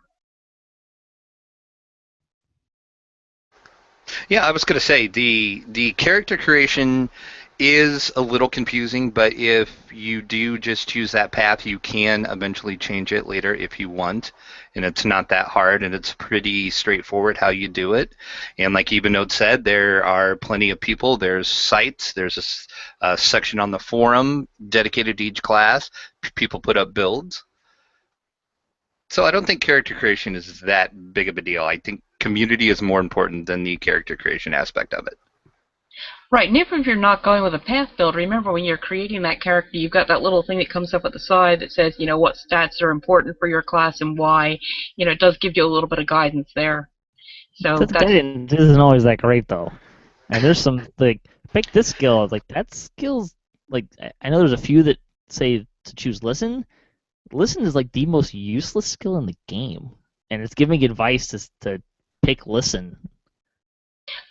Yeah, I was going to say, the character creation is a little confusing, but if you do just choose that path, you can eventually change it later if you want, and it's not that hard, and it's pretty straightforward how you do it. And like Evennote said, there are plenty of people, there's sites, there's a section on the forum dedicated to each class, people put up builds. So I don't think character creation is that big of a deal. I think community is more important than the character creation aspect of it. Right, and even if you're not going with a path build, remember when you're creating that character, you've got that little thing that comes up at the side that says, what stats are important for your class and why. It does give you a little bit of guidance there. So This isn't always that great, though. And there's some, pick this skill. That skill's, I know there's a few that say to choose Listen. Listen is, the most useless skill in the game. And it's giving advice to pick Listen.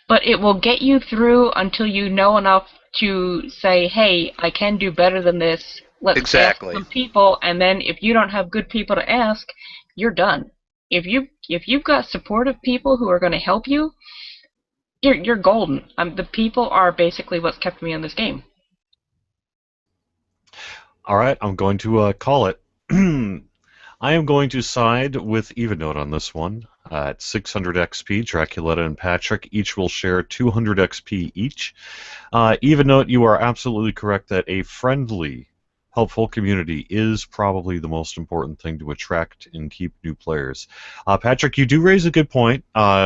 But it will get you through until you know enough to say, hey, I can do better than this. Let's ask some people, and then if you don't have good people to ask, you're done. If you've got supportive people who are going to help you, you're golden. The people are basically what's kept me in this game. All right, I'm going to call it. I am going to side with Evennote on this one. At 600 XP, Draculetta and Patrick each will share 200 XP each. Evennote, you are absolutely correct that a friendly, helpful community is probably the most important thing to attract and keep new players. Patrick, you do raise a good point.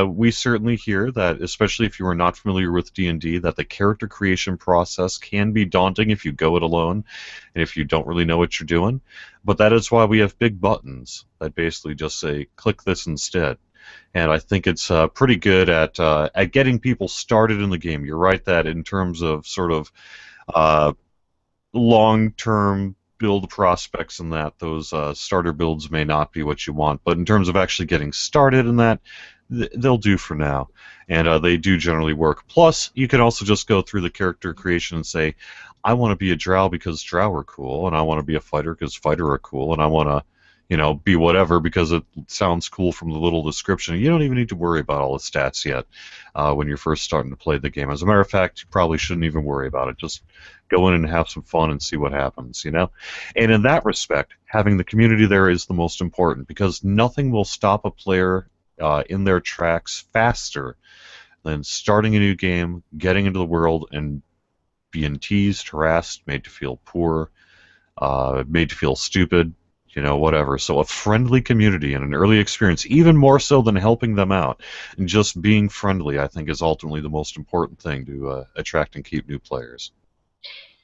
We certainly hear that, especially if you are not familiar with D&D, that the character creation process can be daunting if you go it alone and if you don't really know what you're doing. But that is why we have big buttons that basically just say, click this instead. And I think it's pretty good at getting people started in the game. You're right that in terms of sort of long-term build prospects and that, those starter builds may not be what you want. But in terms of actually getting started in that, they'll do for now. And they do generally work. Plus, you can also just go through the character creation and say, I want to be a drow because drow are cool, and I want to be a fighter because fighter are cool, and I want to be whatever because it sounds cool from the little description. You don't even need to worry about all the stats yet when you're first starting to play the game. As a matter of fact, you probably shouldn't even worry about it. Just go in and have some fun and see what happens, And in that respect, having the community there is the most important because nothing will stop a player in their tracks faster than starting a new game, getting into the world, and being teased, harassed, made to feel poor, made to feel stupid, whatever. So a friendly community and an early experience, even more so than helping them out, and just being friendly, I think, is ultimately the most important thing to attract and keep new players.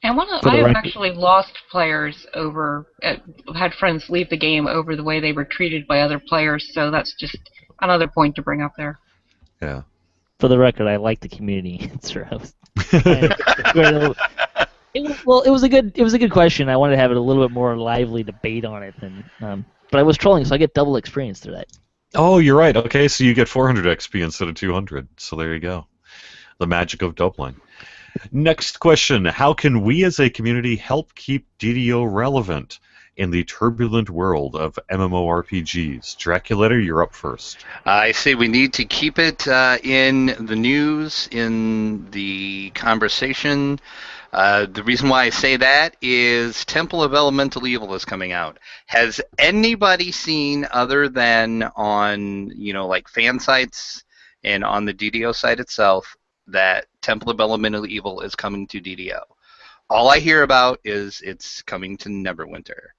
And I have actually lost players over, had friends leave the game over the way they were treated by other players, so that's just another point to bring up there. Yeah. For the record, I like the community answer. It was a good question. I wanted to have a little bit more lively debate on it, but I was trolling, so I get double experience through that. Oh, you're right. Okay, so you get 400 XP instead of 200. So there you go. The magic of doubling. Next question: how can we as a community help keep DDO relevant in the turbulent world of MMORPGs? Draculetta, you're up first. I say we need to keep it in the news, in the conversation. The reason why I say that is Temple of Elemental Evil is coming out. Has anybody seen, other than on like fan sites and on the DDO site itself, that Temple of Elemental Evil is coming to DDO? All I hear about is it's coming to Neverwinter.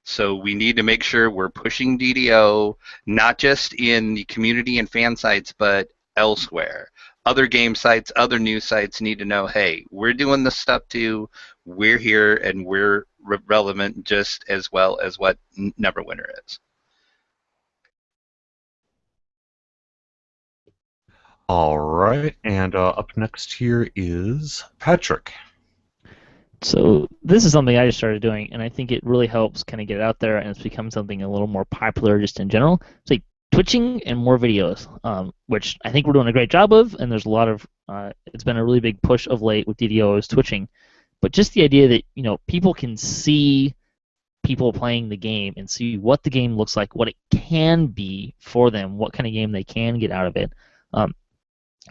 So we need to make sure we're pushing DDO, not just in the community and fan sites, but elsewhere. Other game sites, other news sites need to know, hey, we're doing this stuff too, we're here, and we're relevant just as well as what Neverwinter is. All right, and up next here is Patrick. So this is something I just started doing, and I think it really helps kind of get it out there, and it's become something a little more popular just in general. It's like twitching and more videos, which I think we're doing a great job of, and there's a lot of, it's been a really big push of late with DDOs twitching. But just the idea that, people can see people playing the game and see what the game looks like, what it can be for them, what kind of game they can get out of it.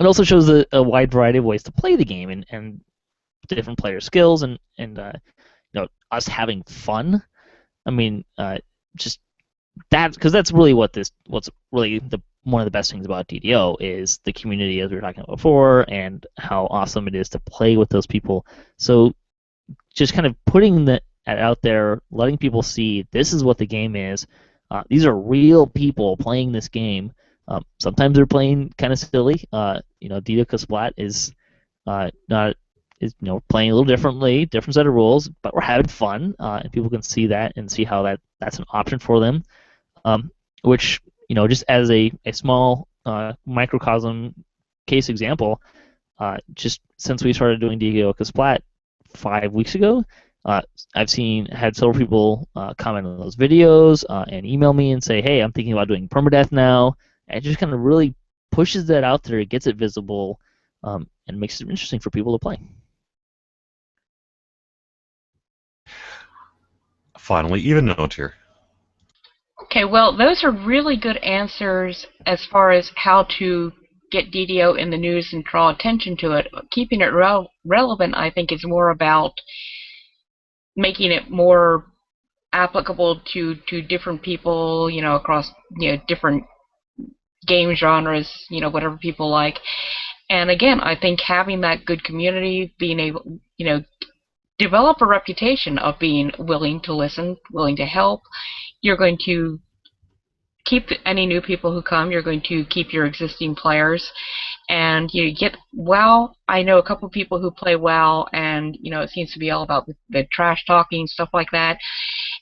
It also shows a wide variety of ways to play the game and different player skills and us having fun. I mean, just that, because that's really what's really one of the best things about DDO is the community, as we were talking about before, and how awesome it is to play with those people. So just kind of putting that out there, letting people see this is what the game is. These are real people playing this game. Sometimes they're playing kind of silly. DDO Splat is playing a little differently, different set of rules, but we're having fun, and people can see that and see how that's an option for them. Which, just as a small microcosm case example, just since we started doing DDO Splat 5 weeks ago, I've had several people comment on those videos and email me and say, hey, I'm thinking about doing permadeath now. And it just kind of really pushes that out there, it gets it visible, and makes it interesting for people to play. Finally, Evennote here. Okay, well, those are really good answers as far as how to get DDO in the news and draw attention to it. Keeping it relevant, I think, is more about making it more applicable to different people, across different game genres, whatever people like. And again, I think having that good community, being able, develop a reputation of being willing to listen, willing to help. You're going to keep any new people who come. You're going to keep your existing players. And you get WoW. I know a couple people who play WoW, and it seems to be all about the trash talking, stuff like that.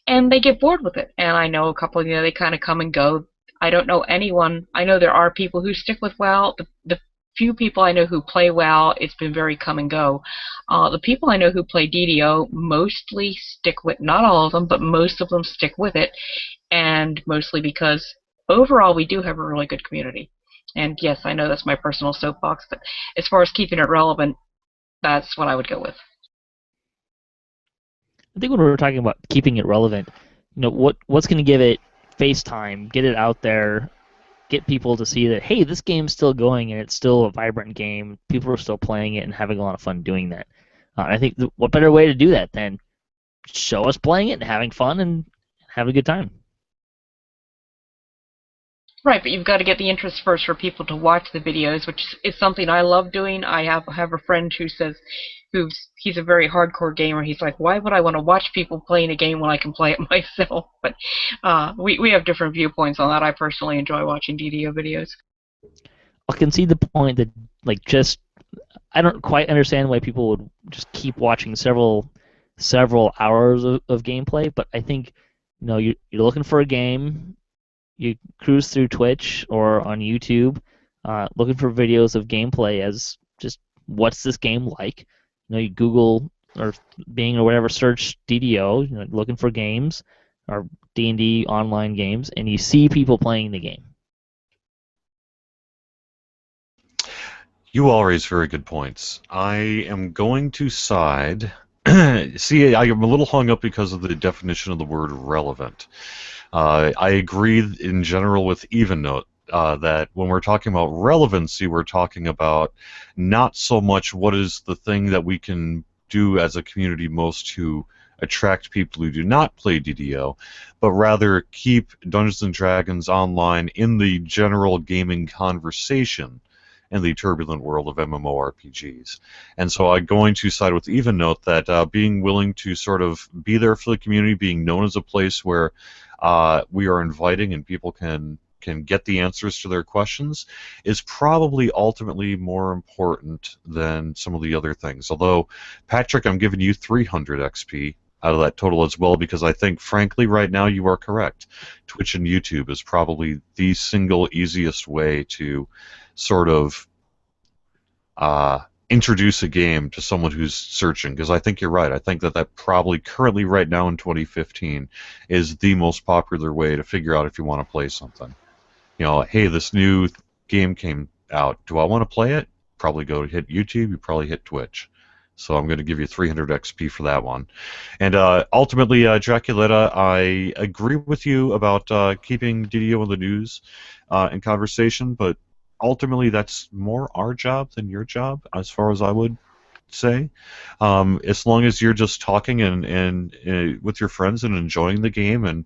And they get bored with it. And I know a couple, they kind of come and go. I don't know anyone. I know there are people who stick with WoW. The few people I know who play WoW, it's been very come and go. The people I know who play DDO mostly stick with, not all of them, but most of them stick with it, and mostly because overall we do have a really good community. And yes, I know that's my personal soapbox, but as far as keeping it relevant, that's what I would go with. I think when we're talking about keeping it relevant, what's going to give it FaceTime, get it out there, get people to see that, hey, this game's still going and it's still a vibrant game. People are still playing it and having a lot of fun doing that. I think what better way to do that than show us playing it and having fun and having a good time. Right, but you've got to get the interest first for people to watch the videos, which is something I love doing. I have a friend who says, he's a very hardcore gamer. He's like, why would I want to watch people playing a game when I can play it myself? But we have different viewpoints on that. I personally enjoy watching DDO videos. I can see the point that, like, just I don't quite understand why people would just keep watching several hours of gameplay, but I think, you're looking for a game. You cruise through Twitch or on YouTube, looking for videos of gameplay as just what's this game like. You Google or Bing or whatever, search DDO, looking for games or D&D online games, and you see people playing the game. You all raise very good points. I am going to side. See, I am a little hung up because of the definition of the word relevant. I agree in general with Evennote that when we're talking about relevancy, we're talking about not so much what is the thing that we can do as a community most to attract people who do not play DDO, but rather keep Dungeons & Dragons online in the general gaming conversation in the turbulent world of MMORPGs. And so I'm going to side with Evennote that being willing to sort of be there for the community, being known as a place where we are inviting and people can get the answers to their questions is probably ultimately more important than some of the other things. Although, Patrick, I'm giving you 300 XP out of that total as well, because I think, frankly, right now you are correct. Twitch and YouTube is probably the single easiest way to sort of introduce a game to someone who's searching, because I think you're right. I think that probably currently right now in 2015 is the most popular way to figure out if you want to play something. Hey, this new game came out. Do I want to play it? Probably go hit YouTube. You probably hit Twitch. So I'm going to give you 300 XP for that one. And ultimately, Draculetta, I agree with you about keeping DDO in the news and conversation, but ultimately that's more our job than your job, as far as I would say. As long as you're just talking and with your friends and enjoying the game and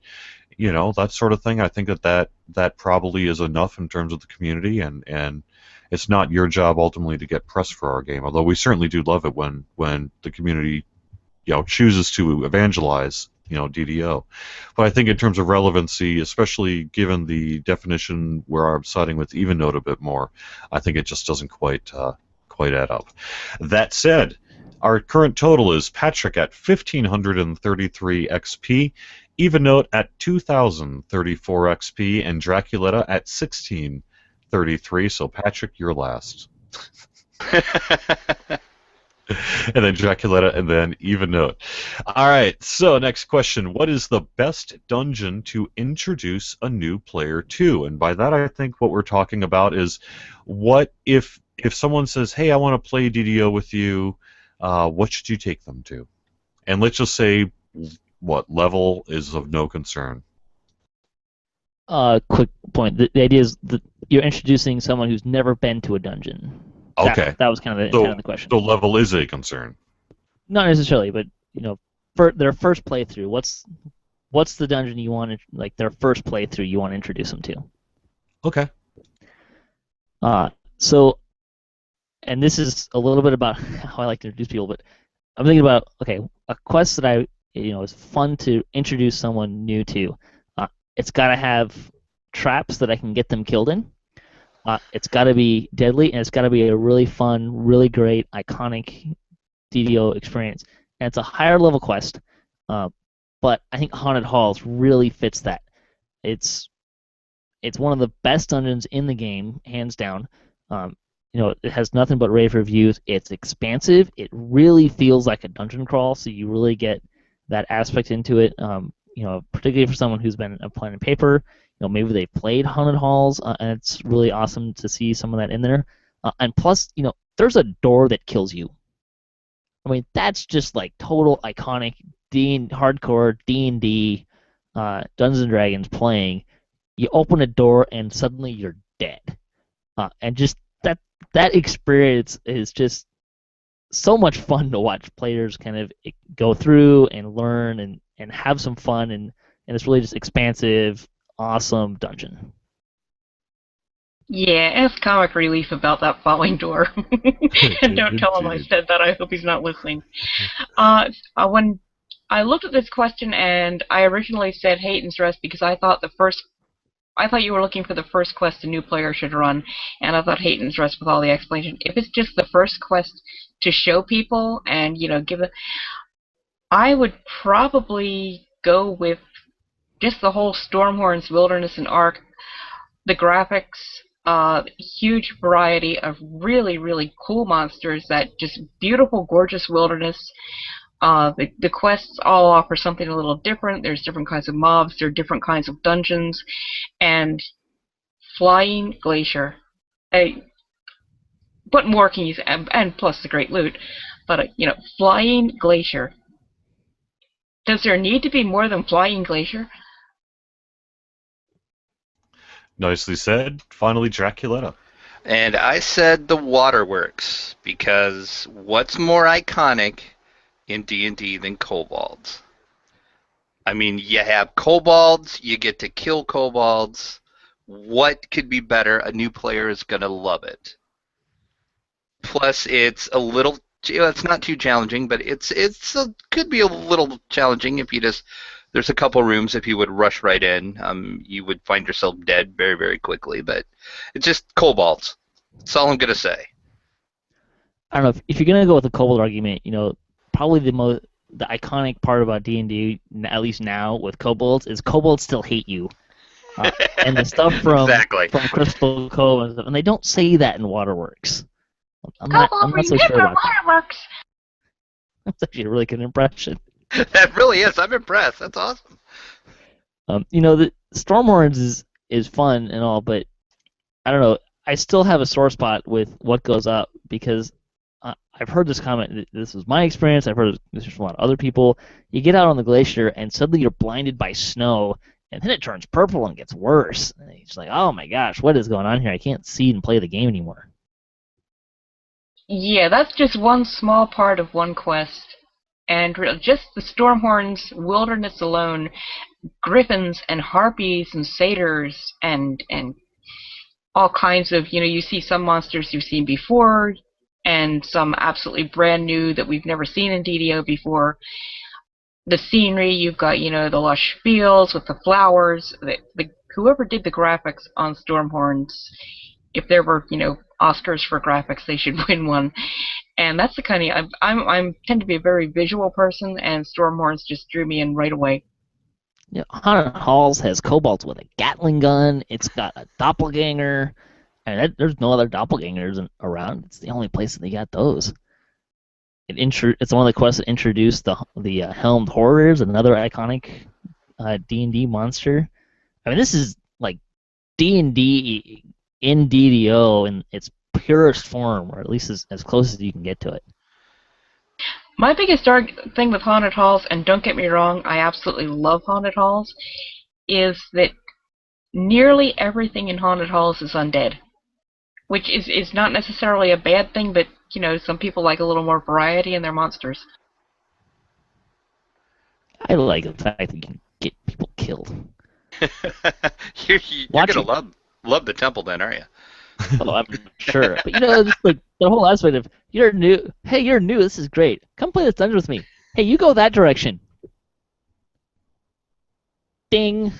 that sort of thing, I think that probably is enough in terms of the community, and it's not your job ultimately to get press for our game, although we certainly do love it when the community chooses to evangelize DDO. But I think in terms of relevancy, especially given the definition where I'm siding with Evennote a bit more, I think it just doesn't quite add up. That said, our current total is Patrick at 1,533 XP, Evennote at 2,034 XP, and Draculetta at 1,633. So Patrick, you're last. And then Draculetta, and then Evennote. All right, so next question. What is the best dungeon to introduce a new player to? And by that, I think what we're talking about is what if someone says, hey, I want to play DDO with you, what should you take them to? And let's just say what level is of no concern. Quick point. The idea is that you're introducing someone who's never been to a dungeon. Okay. That was kind of the question. So level is a concern. Not necessarily, but for their first playthrough, what's the dungeon you want to, like, their first playthrough you want to introduce them to? Okay. So, and this is a little bit about how I like to introduce people, but I'm thinking about, okay, a quest that is fun to introduce someone new to. It's got to have traps that I can get them killed in. It's got to be deadly, and it's got to be a really fun, really great, iconic DDO experience. And it's a higher level quest, but I think Haunted Halls really fits that. It's one of the best dungeons in the game, hands down. It has nothing but rave reviews. It's expansive. It really feels like a dungeon crawl, so you really get that aspect into it. Particularly for someone who's been a pen and paper. Maybe they played Haunted Halls, and it's really awesome to see some of that in there. And plus, there's a door that kills you. I mean, that's just like total iconic hardcore D&D Dungeons and Dragons playing, you open a door and suddenly you're dead. And just that experience is just so much fun to watch players kind of go through and learn and have some fun, and it's really just expansive, awesome dungeon. Yeah, ask comic relief about that falling door. And don't tell him I said that. I hope he's not listening. When I looked at this question, and I originally said Hayden's Rest because I thought you were looking for the first quest a new player should run, and I thought Hayden's Rest with all the explanation. If it's just the first quest to show people and, give it, I would probably go with just the whole Stormhorn's Wilderness and Ark, the graphics, huge variety of really, really cool monsters, that just beautiful, gorgeous wilderness. The quests all offer something a little different. There's different kinds of mobs, there are different kinds of dungeons, and Flying Glacier. What more can you say? And plus the great loot. But, Flying Glacier. Does there need to be more than Flying Glacier? Nicely said. Finally, Draculetta. And I said the waterworks, because what's more iconic in D&D than kobolds? I mean, you have kobolds, you get to kill kobolds. What could be better? A new player is going to love it. Plus, it's a little, it's not too challenging, but could be a little challenging if you just, there's a couple rooms, if you would rush right in, you would find yourself dead very, very quickly. But it's just kobolds. That's all I'm going to say. I don't know, if you're going to go with the kobold argument, probably the iconic part about D&D, at least now with kobolds, is kobolds still hate you. And the stuff from Crystal Cove and stuff, and they don't say that in Waterworks. I'm not so sure about Waterworks. That's actually a really good impression. That really is. I'm impressed. That's awesome. The Stormhorns is fun and all, but I don't know. I still have a sore spot with what goes up, because I've heard this comment. This is my experience. I've heard this from a lot of other people. You get out on the glacier and suddenly you're blinded by snow, and then it turns purple and gets worse. And it's like, oh my gosh, what is going on here? I can't see and play the game anymore. Yeah, that's just one small part of one quest. And just the Stormhorn's Wilderness alone, griffins and harpies and satyrs and all kinds of, you see some monsters you've seen before, and some absolutely brand new that we've never seen in DDO before. The scenery, you've got, the lush fields with the flowers. Whoever did the graphics on Stormhorns, if there were, Oscars for graphics, they should win one. And that's the kind of, I tend to be a very visual person, and Stormhorns just drew me in right away. Haunted Halls has kobolds with a Gatling gun. It's got a doppelganger, and there's no other doppelgangers around. It's the only place that they got those. It's one of the quests that introduced the Helmed Horrors, another iconic D&D monster. I mean, this is like D&D in DDO in its purest form, or at least as close as you can get to it. My biggest thing with Haunted Halls, and don't get me wrong, I absolutely love Haunted Halls, is that nearly everything in Haunted Halls is undead. Which is not necessarily a bad thing, but, some people like a little more variety in their monsters. I like the fact that you can get people killed. You're going to love the temple then, aren't you? Oh, I'm sure. But just like the whole aspect of, you're new. Hey, you're new. This is great. Come play this dungeon with me. Hey, you go that direction. Ding.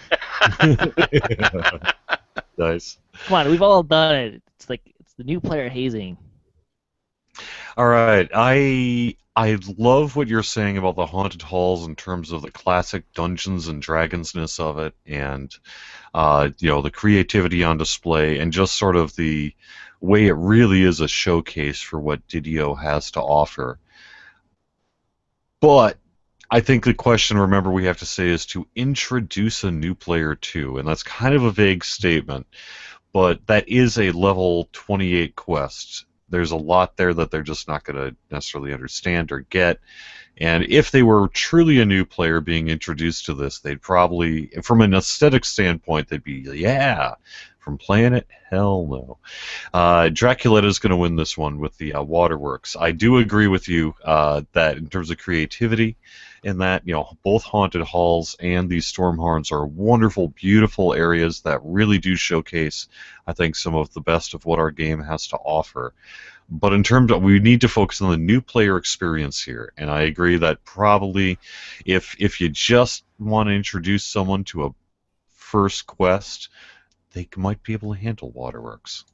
Nice. Come on, we've all done it. It's the new player hazing. All right, I love what you're saying about the Haunted Halls in terms of the classic Dungeons and Dragonsness of it, and the creativity on display, and just sort of the way it really is a showcase for what DDO has to offer. But I think the question, remember, we have to say is to introduce a new player to, and that's kind of a vague statement, but that is a level 28 quest. there's a lot there that they're just not going to necessarily understand or get. And if they were truly a new player being introduced to this, they'd probably, from an aesthetic standpoint, they'd be, yeah. From playing it, hell no. Draculetta is going to win this one with the waterworks. I do agree with you that in terms of creativity, in that both haunted halls and these stormhorns are wonderful, beautiful areas that really do showcase, I think, some of the best of what our game has to offer. But in terms of, we need to focus on the new player experience here, and I agree that probably if you just want to introduce someone to a first quest, they might be able to handle waterworks,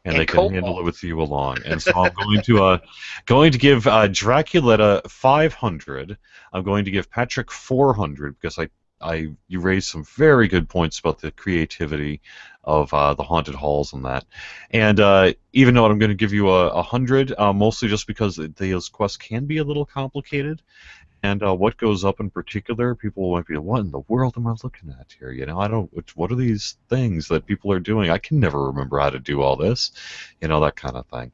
and they can handle it with you along. And so I'm going to give Draculetta 500. I'm going to give Patrick 400 because you raised some very good points about the creativity of the haunted halls and that. And even though I'm going to give you 100, mostly just because those quests can be a little complicated. And what goes up in particular, people might be, what in the world am I looking at here? I don't. What are these things that people are doing? I can never remember how to do all this, that kind of thing.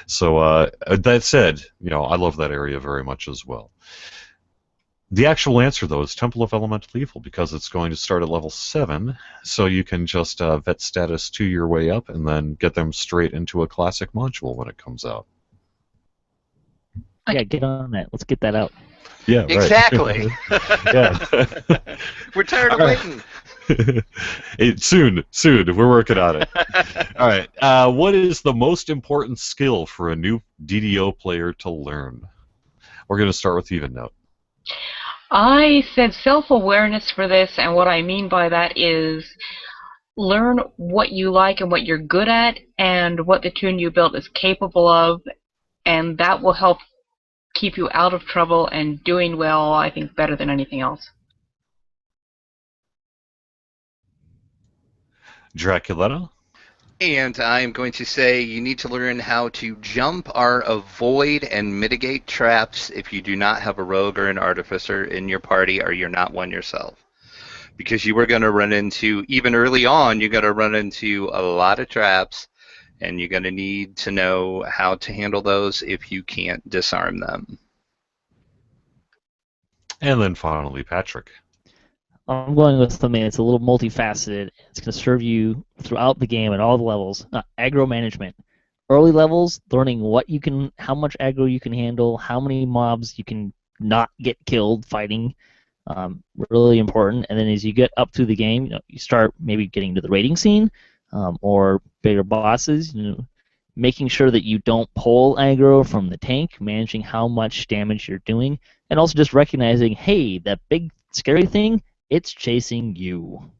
So that said, I love that area very much as well. The actual answer, though, is Temple of Elemental Evil, because it's going to start at level 7, so you can just vet status 2 your way up and then get them straight into a classic module when it comes out. Yeah, get on that. Let's get that out. Yeah, right. Exactly. Yeah. We're tired of waiting. Soon. We're working on it. All right. What is the most important skill for a new DDO player to learn? We're going to start with Evennote. I said self-awareness for this, and what I mean by that is learn what you like and what you're good at and what the toon you built is capable of, and that will help keep you out of trouble and doing well, I think, better than anything else. Draculetta? And I'm going to say you need to learn how to jump or avoid and mitigate traps if you do not have a rogue or an artificer in your party or you're not one yourself. Because you are going to run into, even early on, you're going to run into a lot of traps, and you're going to need to know how to handle those if you can't disarm them. And then finally, Patrick. I'm going with something that's a little multifaceted. It's going to serve you throughout the game at all the levels. Aggro management. Early levels, learning how much aggro you can handle, how many mobs you can not get killed fighting. Really important. And then as you get up through the game, you start maybe getting to the raiding scene or bigger bosses. Making sure that you don't pull aggro from the tank, managing how much damage you're doing, and also just recognizing, hey, that big scary thing, it's chasing you.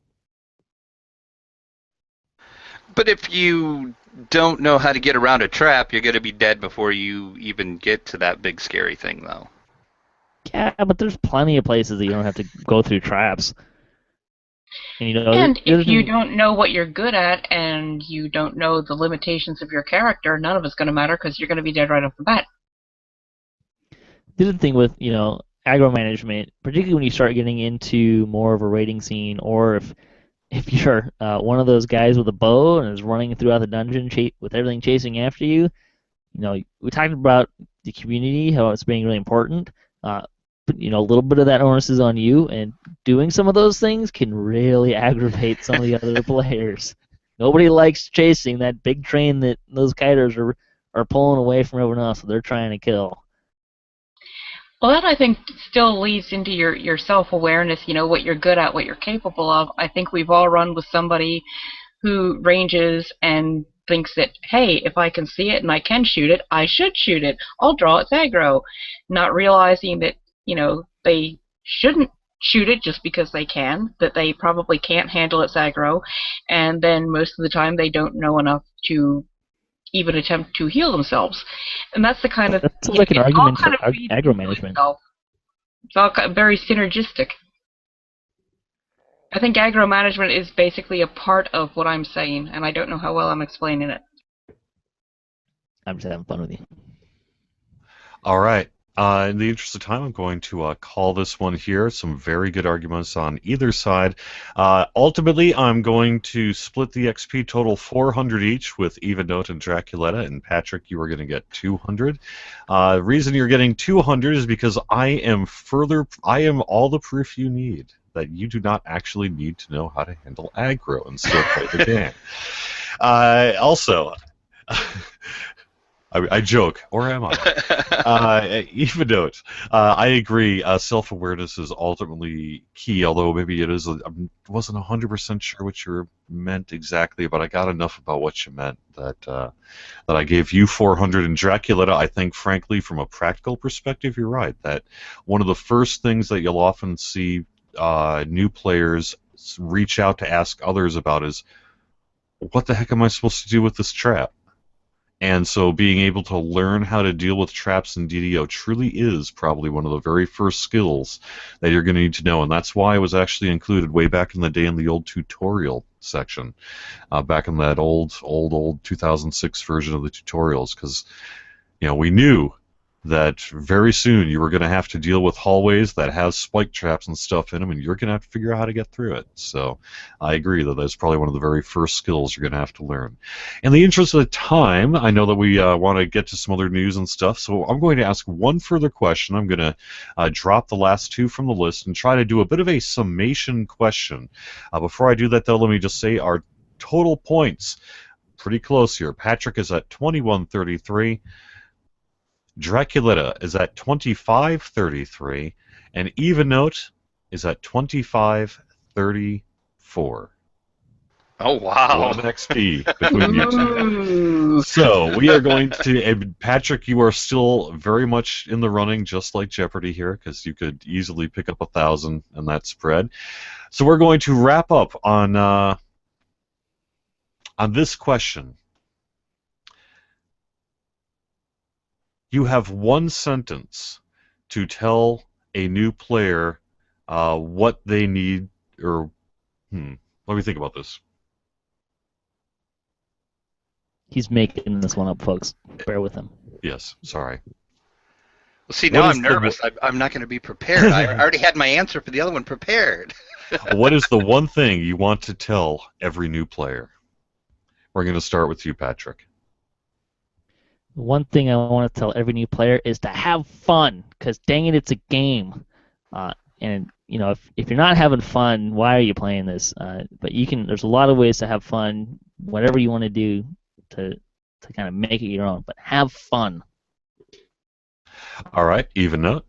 But if you don't know how to get around a trap, you're going to be dead before you even get to that big scary thing, though. Yeah, but there's plenty of places that you don't have to go through traps. And if you don't know what you're good at and you don't know the limitations of your character, none of it's going to matter because you're going to be dead right off the bat. The other thing with, aggro management, particularly when you start getting into more of a raiding scene, or if you're one of those guys with a bow and is running throughout the dungeon with everything chasing after you, we talked about the community, how it's being really important. But a little bit of that onus is on you, and doing some of those things can really aggravate some of the other players. Nobody likes chasing that big train that those kiters are pulling away from everyone else that they're trying to kill. Well, that I think still leads into your self-awareness, what you're good at, what you're capable of. I think we've all run with somebody who ranges and thinks that, hey, if I can see it and I can shoot it, I should shoot it. I'll draw its aggro. Not realizing that, they shouldn't shoot it just because they can, that they probably can't handle its aggro, and then most of the time they don't know enough to even attempt to heal themselves. And that's the kind of... That sounds like an argument for aggro management. It's all very synergistic. I think aggro management is basically a part of what I'm saying, and I don't know how well I'm explaining it. I'm just having fun with you. All right. In the interest of time, I'm going to call this one here. Some very good arguments on either side. Ultimately, I'm going to split the XP total 400 each with Evennote and Draculetta, and Patrick, you are going to get 200. The reason you're getting 200 is because I am all the proof you need that you do not actually need to know how to handle aggro and still play the game. Also, I joke, or am I? Evennote, I agree. Self-awareness is ultimately key, although maybe it is. I wasn't 100% sure what you meant exactly, but I got enough about what you meant that I gave you 400. And Draculetta, I think, frankly, from a practical perspective, you're right. That one of the first things that you'll often see new players reach out to ask others about is, what the heck am I supposed to do with this trap? And so being able to learn how to deal with traps in DDO truly is probably one of the very first skills that you're going to need to know. And that's why it was actually included way back in the day in the old tutorial section, back in that old 2006 version of the tutorials, because we knew that very soon you were going to have to deal with hallways that have spike traps and stuff in them, and you're going to have to figure out how to get through it. So I agree that that's probably one of the very first skills you're going to have to learn. In the interest of time, I know that we want to get to some other news and stuff, so I'm going to ask one further question. I'm going to drop the last two from the list and try to do a bit of a summation question. Before I do that, though, let me just say our total points, pretty close here. Patrick is at 2133. Draculetta is at 2533, and Evennote is at 2534. Oh, wow. 1 XP between you two. So we are going to, Patrick, you are still very much in the running, just like Jeopardy here, because you could easily pick up 1,000 in that spread. So we're going to wrap up on this question. You have one sentence to tell a new player what they need, or let me think about this. He's making this one up, folks. Bear with him. Yes, sorry. Well, see, now I'm nervous. I'm not going to be prepared. I already had my answer for the other one prepared. What is the one thing you want to tell every new player? We're going to start with you, Patrick. One thing I want to tell every new player is to have fun, because dang it, it's a game. And if you're not having fun, why are you playing this? But there's a lot of ways to have fun, whatever you want to do to kind of make it your own. But have fun. All right, Evennote.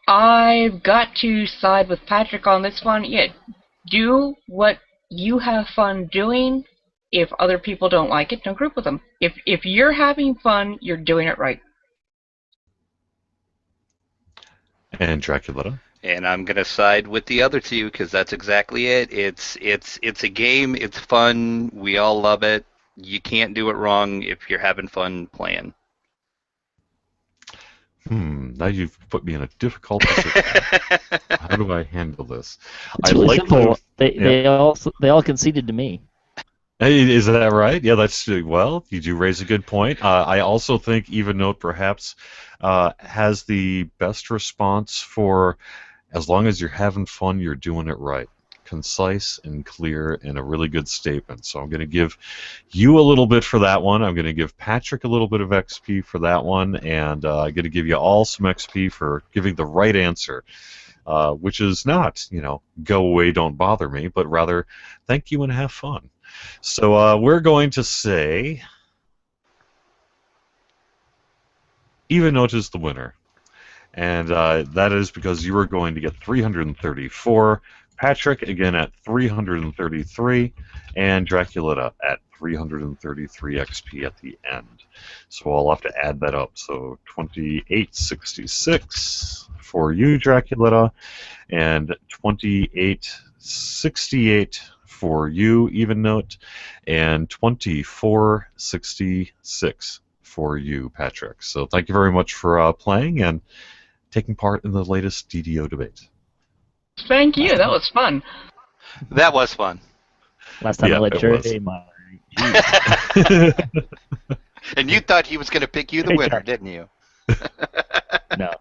I've got to side with Patrick on this one. Yeah, do what you have fun doing. If other people don't like it, don't group with them. If you're having fun, you're doing it right. And Draculetta. And I'm gonna side with the other two because that's exactly it. It's a game. It's fun. We all love it. You can't do it wrong if you're having fun playing. Now you've put me in a difficult position. How do I handle this? It's really simple. They all conceded to me. Hey, is that right? Yeah, well, you do raise a good point. I also think Evennote perhaps has the best response for, as long as you're having fun, you're doing it right. Concise and clear and a really good statement. So I'm going to give you a little bit for that one. I'm going to give Patrick a little bit of XP for that one, and I'm going to give you all some XP for giving the right answer. Which is not, go away, don't bother me, but rather, thank you and have fun. So we're going to say Evennote is the winner. And that is because you are going to get 334, Patrick again at 333, and Draculetta at 333 XP at the end. So I'll have to add that up. So 2866 for you, Draculetta, and 2868 for you, Evennote, and 2466 for you, Patrick. So thank you very much for playing and taking part in the latest DDO debate. Thank you. That was fun. That was fun. Last time I let Jerry. And you thought he was going to pick you the winner, didn't you? No.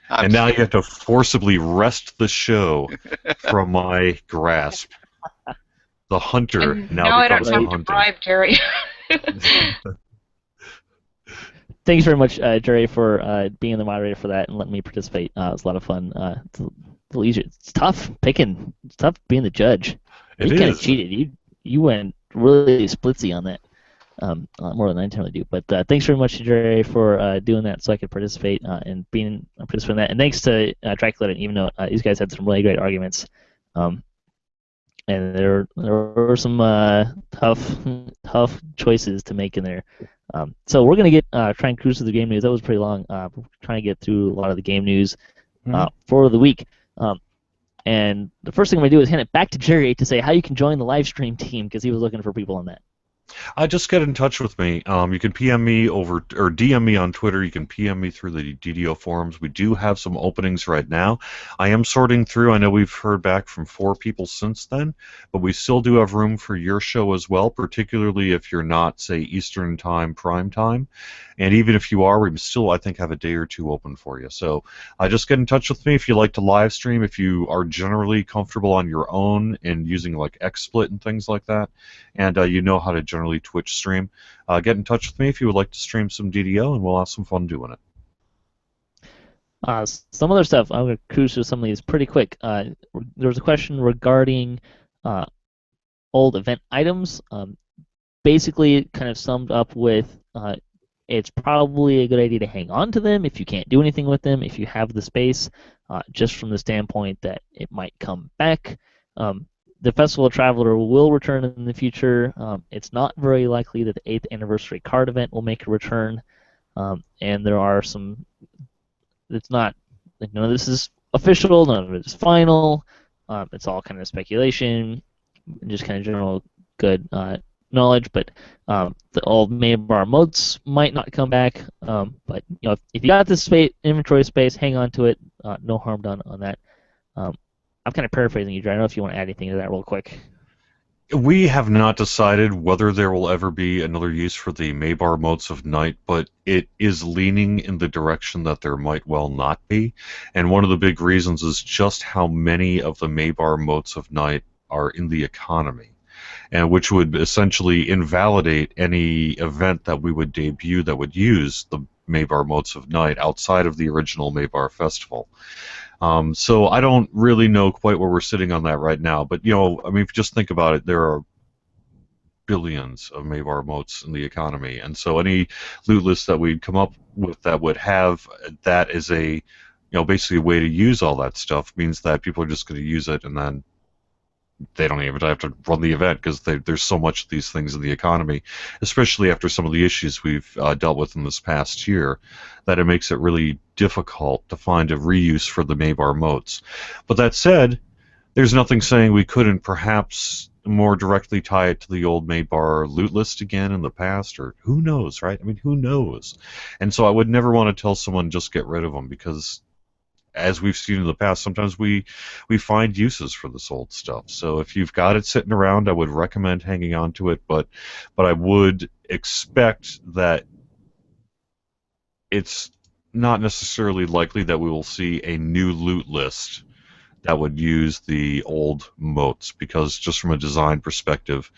And now you have to forcibly wrest the show from my grasp. The hunter And now now I don't becomes the have to hunted. bribe Jerry. Thanks very much, Jerry, for being the moderator for that and letting me participate. It was a lot of fun. It's a little easier. It's tough picking. It's tough being the judge. It You kind of is. cheated. You went really splitsy on that. A lot more than I generally do. But thanks very much, Jerry, for doing that so I could participate and being a participant in that. And thanks to Draculetta and Evennote. These guys had some really great arguments. And there were some tough choices to make in there. So we're gonna try and cruise through the game news. That was pretty long. We're trying to get through a lot of the game news for the week. And the first thing I'm gonna do is hand it back to Jerry to say how you can join the live stream team because he was looking for people on that. Just get in touch with me. You can PM me over or DM me on Twitter. You can PM me through the DDO forums. We do have some openings right now. I am sorting through. I know we've heard back from 4 people since then, but we still do have room for your show as well, particularly if you're not, say, Eastern Time, prime time. And even if you are, we still, I think, have a day or 2 open for you. So just get in touch with me if you like to live stream, if you are generally comfortable on your own and using like XSplit and things like that, and you know how to generally Twitch stream. Get in touch with me if you would like to stream some DDO, and we'll have some fun doing it. Some other stuff, I'm going to cruise through some of these pretty quick. There was a question regarding old event items. Basically, it kind of summed up with it's probably a good idea to hang on to them if you can't do anything with them, if you have the space, just from the standpoint that it might come back. The Festival of Traveler will return in the future. It's not very likely that the 8th anniversary card event will make a return, and there are some. It's not. None of this is official. None of it is final. It's all kind of speculation, just kind of general good knowledge. But the old Maybar moats might not come back. But if you got this inventory space, hang on to it. No harm done on that. I'm kind of paraphrasing you, Dre. I don't know if you want to add anything to that real quick. We have not decided whether there will ever be another use for the Maybar Motes of Night, but it is leaning in the direction that there might well not be. And one of the big reasons is just how many of the Maybar Motes of Night are in the economy, and which would essentially invalidate any event that we would debut that would use the Maybar Motes of Night outside of the original Maybar Festival. So I don't really know quite where we're sitting on that right now, but I mean, if you just think about it, there are billions of Maybar motes in the economy, and so any loot list that we'd come up with that would have that as a, basically a way to use all that stuff means that people are just going to use it, and then they don't even have to run the event because there's so much of these things in the economy, especially after some of the issues we've dealt with in this past year, that it makes it really difficult to find a reuse for the Maybar motes. But that said, there's nothing saying we couldn't perhaps more directly tie it to the old Maybar loot list again in the past, or who knows, right? I mean, who knows? And so I would never want to tell someone just get rid of them, because as we've seen in the past, sometimes we find uses for this old stuff. So if you've got it sitting around, I would recommend hanging on to it, but I would expect that it's not necessarily likely that we will see a new loot list that would use the old motes, because just from a design perspective,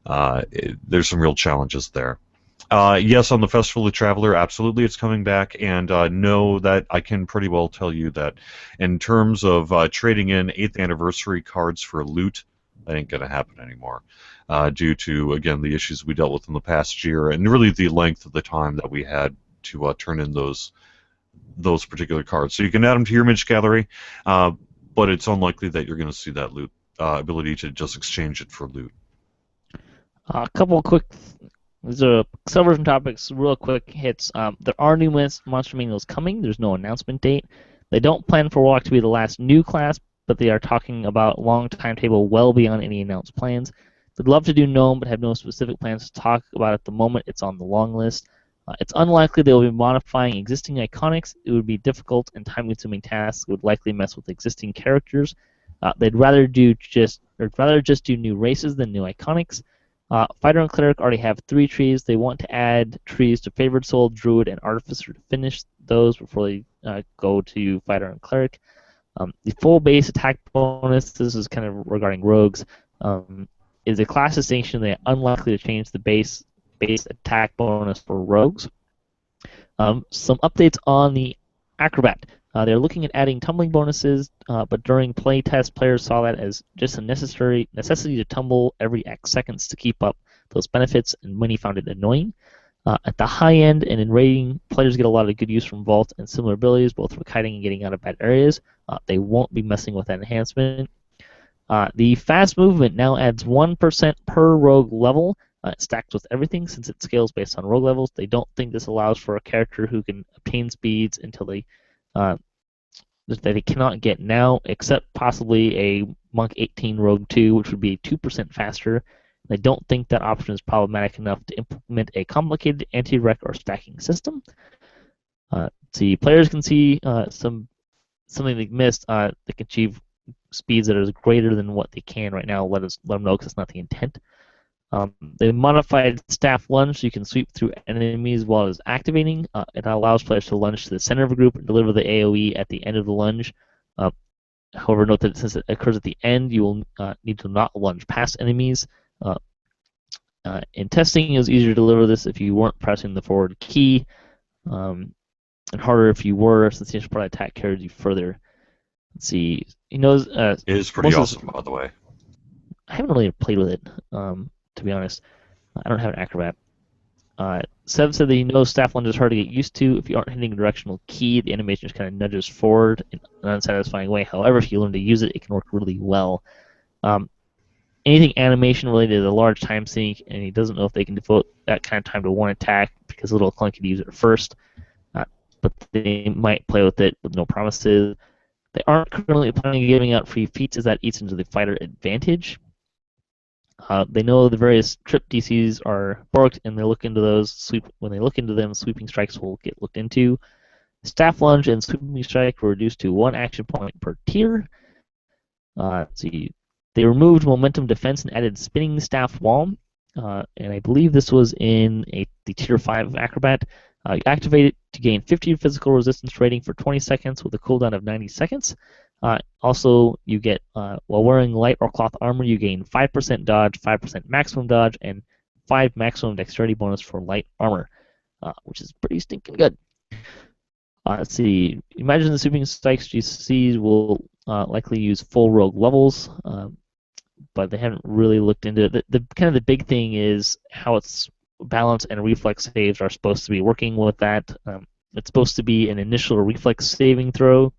there's some real challenges there. Yes, on the Festival of the Traveler, absolutely, it's coming back, and know that I can pretty well tell you that in terms of trading in 8th anniversary cards for loot, that ain't going to happen anymore, due to, again, the issues we dealt with in the past year, and really the length of the time that we had to turn in those particular cards. So you can add them to your image gallery, but it's unlikely that you're going to see that loot ability to just exchange it for loot. A couple of quick. These are several different topics, real quick hits. There are new Monster Manuals coming. There's no announcement date. They don't plan for Warlock to be the last new class, but they are talking about long timetable well beyond any announced plans. They'd love to do Gnome, but have no specific plans to talk about at the moment. It's on the long list. It's unlikely they will be modifying existing iconics. It would be difficult and time-consuming tasks. It would likely mess with existing characters. They'd rather just do new races than new iconics. Fighter and Cleric already have 3 trees. They want to add trees to Favored Soul, Druid, and Artificer to finish those before they go to Fighter and Cleric. The full base attack bonus, this is kind of regarding rogues, is a class distinction that unlikely to change the base attack bonus for rogues. Some updates on the Acrobat. They're looking at adding tumbling bonuses, but during playtest, players saw that as just a necessity to tumble every X seconds to keep up those benefits, and many found it annoying. At the high end and in raiding, players get a lot of good use from Vault and similar abilities, both for kiting and getting out of bad areas. They won't be messing with that enhancement. The fast movement now adds 1% per rogue level. It stacks with everything since it scales based on rogue levels. They don't think this allows for a character who can obtain speeds until that they cannot get now, except possibly a Monk 18 Rogue 2, which would be 2% faster. They don't think that option is problematic enough to implement a complicated anti-rec or stacking system. See, players can see something they missed. They can achieve speeds that are greater than what they can right now. Let them know, because it's not the intent. They modified staff lunge, so you can sweep through enemies while it's activating. It allows players to lunge to the center of a group and deliver the AoE at the end of the lunge. However, note that since it occurs at the end, you will need to not lunge past enemies. In testing, it was easier to deliver this if you weren't pressing the forward key, and harder if you were, since the initial part attack carried you further. Let's see. He knows. It is pretty awesome, by the way. I haven't really played with it, to be honest. I don't have an Acrobat. Sev said that he knows staff lunge is hard to get used to. If you aren't hitting a directional key, the animation just kind of nudges forward in an unsatisfying way. However, if you learn to use it, it can work really well. Anything animation related to a large time sink, and he doesn't know if they can devote that kind of time to one attack because it's a little clunky to use it first. But they might play with it with no promises. They aren't currently planning on giving out free feats, as that eats into the fighter advantage. They know the various trip DCs are borked, and they look into those. When they look into them, sweeping strikes will get looked into. Staff lunge and sweeping strike were reduced to 1 action point per tier. See, they removed momentum defense and added spinning staff wall, and I believe this was in the tier 5 Acrobat. You activate it to gain 50 physical resistance rating for 20 seconds with a cooldown of 90 seconds. Also, you get, while wearing light or cloth armor, you gain 5% dodge, 5% maximum dodge, and 5 maximum dexterity bonus for light armor, which is pretty stinking good. Let's see. Imagine the sweeping strikes GCs will likely use full rogue levels, but they haven't really looked into it. The kind of the big thing is how its balance and reflex saves are supposed to be working with that. It's supposed to be an initial reflex saving throw,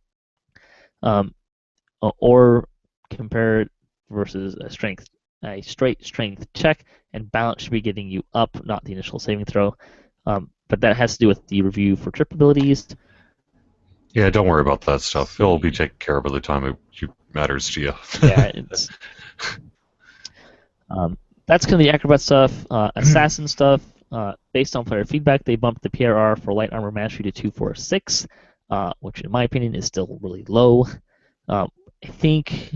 or compare it versus a straight strength check, and balance should be getting you up, not the initial saving throw. But that has to do with the review for trip abilities. Yeah, don't worry about that stuff. It'll be taken care of by the time it matters to you. Yeah, it's that's kind of the Acrobat stuff. Assassin stuff, based on player feedback, they bumped the PRR for light armor mastery to 246, which in my opinion is still really low. I think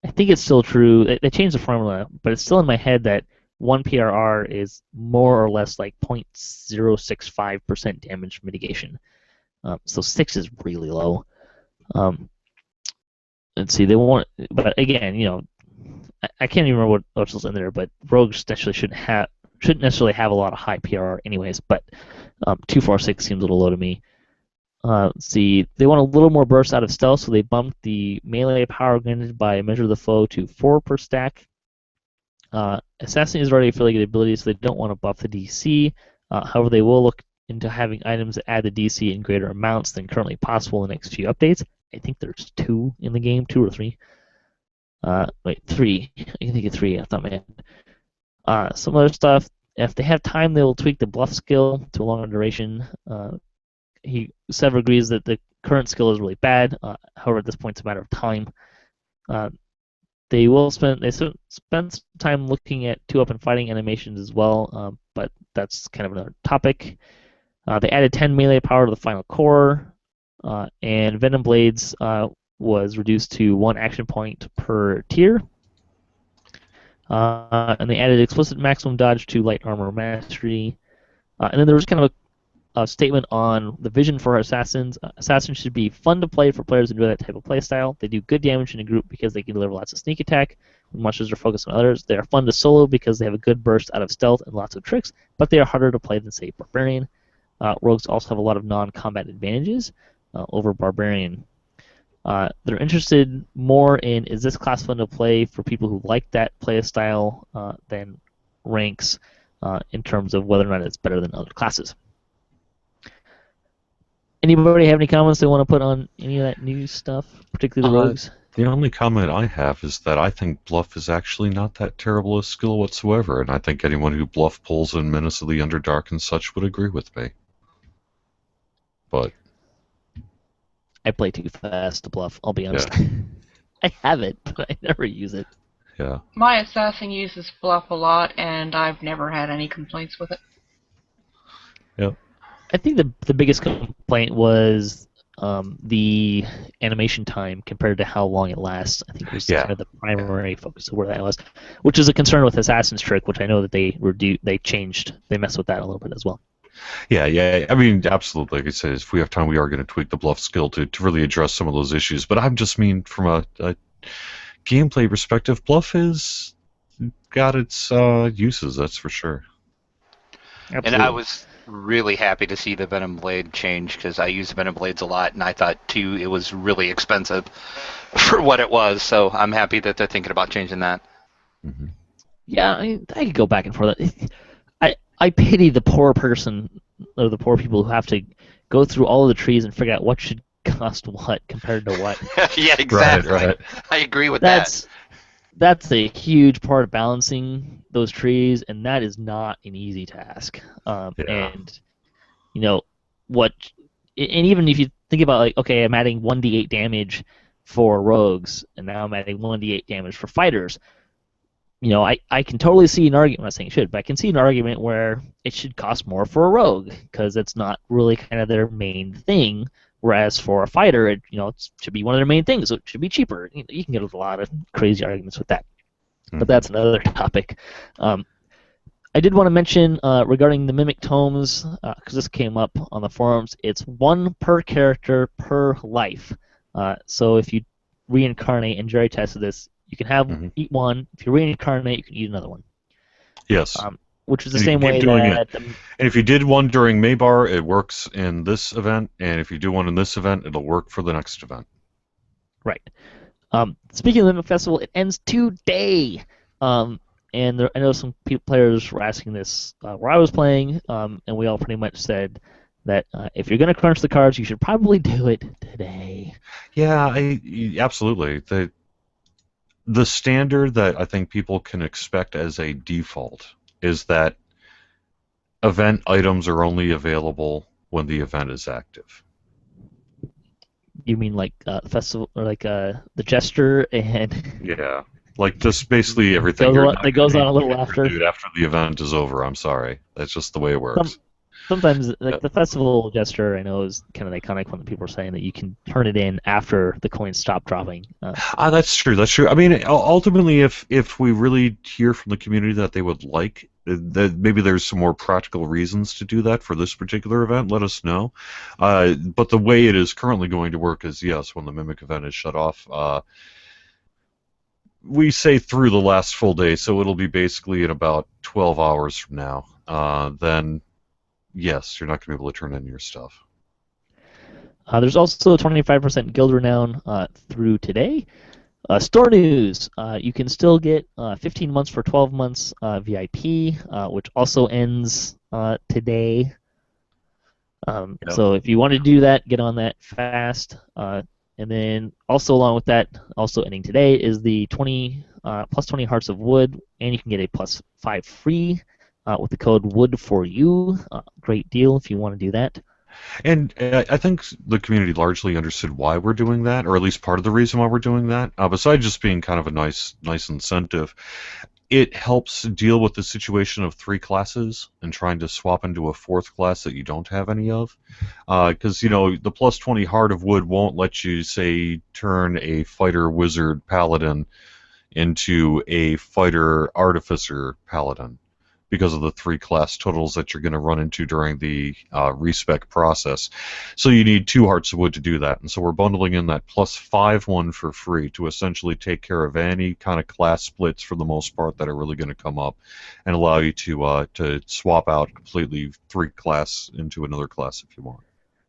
it's still true. They changed the formula, but it's still in my head that 1 PRR is more or less like 0.065% damage mitigation. So 6 is really low. Let's see, they want, but again, I can't even remember what else was in there, but rogues essentially shouldn't necessarily have a lot of high PRR anyways, but 246 seems a little low to me. Let's see, they want a little more burst out of stealth, so they bumped the melee power granted by Measure of the Foe to 4 per stack. Assassin is already a fairly good ability, so they don't want to buff the DC. However, they will look into having items that add the DC in greater amounts than currently possible in the next few updates. I think there's 2 in the game, 2 or 3. Wait, 3. I can think of 3 off the top of my head. Some other stuff, if they have time, they will tweak the bluff skill to a longer duration. Sever agrees that the current skill is really bad. However, at this point, it's a matter of time. They spend some time looking at 2-up and fighting animations as well, but that's kind of another topic. They added 10 melee power to the final core, and Venom Blades was reduced to 1 action point per tier. And they added explicit maximum dodge to light armor mastery. And then there was kind of a statement on the vision for assassins. Assassins should be fun to play for players who enjoy that type of playstyle. They do good damage in a group because they can deliver lots of sneak attack. When monsters are focused on others, they are fun to solo because they have a good burst out of stealth and lots of tricks, but they are harder to play than, say, Barbarian. Rogues also have a lot of non-combat advantages over Barbarian. They're interested more in, is this class fun to play for people who like that playstyle than ranks in terms of whether or not it's better than other classes. Anybody have any comments they want to put on any of that new stuff, particularly the rogues? The only comment I have is that I think bluff is actually not that terrible a skill whatsoever, and I think anyone who bluff pulls in Menace of the Underdark and such would agree with me. But I play too fast to bluff, I'll be honest. Yeah. I have it, but I never use it. Yeah. My assassin uses bluff a lot, and I've never had any complaints with it. Yep. I think the biggest complaint was the animation time compared to how long it lasts. I think it was kind of the primary focus of where that was, which is a concern with Assassin's Trick, which I know that they changed. They messed with that a little bit as well. Yeah. I mean, absolutely. Like I said, if we have time, we are going to tweak the bluff skill to really address some of those issues. But I'm just mean from a gameplay perspective, bluff has got its uses, that's for sure. Absolutely. And I was really happy to see the Venom Blade change because I use Venom Blades a lot, and I thought, too, it was really expensive for what it was. So I'm happy that they're thinking about changing that. Mm-hmm. Yeah, I could go back and forth. I pity the poor person, or the poor people who have to go through all of the trees and figure out what should cost what compared to what. Yeah, exactly. Right. I agree with that. That's a huge part of balancing those trees, and that is not an easy task. And even if you think about, like, okay, I'm adding 1d8 damage for rogues, and now I'm adding 1d8 damage for fighters. I can totally see an argument. I'm not saying it should, but I can see an argument where it should cost more for a rogue because it's not really kind of their main thing. Whereas for a fighter, it should be one of their main things. So it should be cheaper. You can get a lot of crazy arguments with that, but that's another topic. I did want to mention regarding the Mimic Tomes, because this came up on the forums. It's 1 per character per life. So if you reincarnate, and Jerry tested this, you can have eat 1. If you reincarnate, you can eat another one. Yes. Which is the same way that... And if you did one during Maybar, it works in this event, and if you do one in this event, it'll work for the next event. Right. Speaking of the Mimic Festival, it ends today. And I know some players were asking this where I was playing, and we all pretty much said that if you're going to crunch the cards, you should probably do it today. Yeah, absolutely. The standard that I think people can expect as a default is that event items are only available when the event is active. You mean like festival, or like the Jester and... Yeah, like just basically everything that goes on a little after the event is over. I'm sorry, that's just the way it works. Sometimes, like the Festival Jester, I know is kind of iconic when people are saying that you can turn it in after the coins stop dropping. That's true. I mean, ultimately, if we really hear from the community that they would like, that maybe there's some more practical reasons to do that for this particular event, let us know. But the way it is currently going to work is, yes, when the Mimic event is shut off, we say through the last full day, so it'll be basically in about 12 hours from now. Then... yes, you're not going to be able to turn in your stuff. There's also a 25% guild renown through today. Store news. You can still get 15 months for 12 months VIP, which also ends today. So if you want to do that, get on that fast. And then also along with that, also ending today, is the plus 20 Hearts of Wood, and you can get a plus 5 free. With the code WOOD4U. Great deal if you want to do that. And I think the community largely understood why we're doing that, or at least part of the reason why we're doing that. Besides just being kind of a nice incentive, it helps deal with the situation of 3 classes and trying to swap into a 4th class that you don't have any of. Because, the plus 20 Heart of Wood won't let you, say, turn a fighter, wizard, paladin into a fighter artificer paladin because of the 3 class totals that you're going to run into during the respec process. So you need 2 hearts of wood to do that. And so we're bundling in that +5 one for free to essentially take care of any kind of class splits for the most part that are really going to come up and allow you to swap out completely 3 class into another class if you want.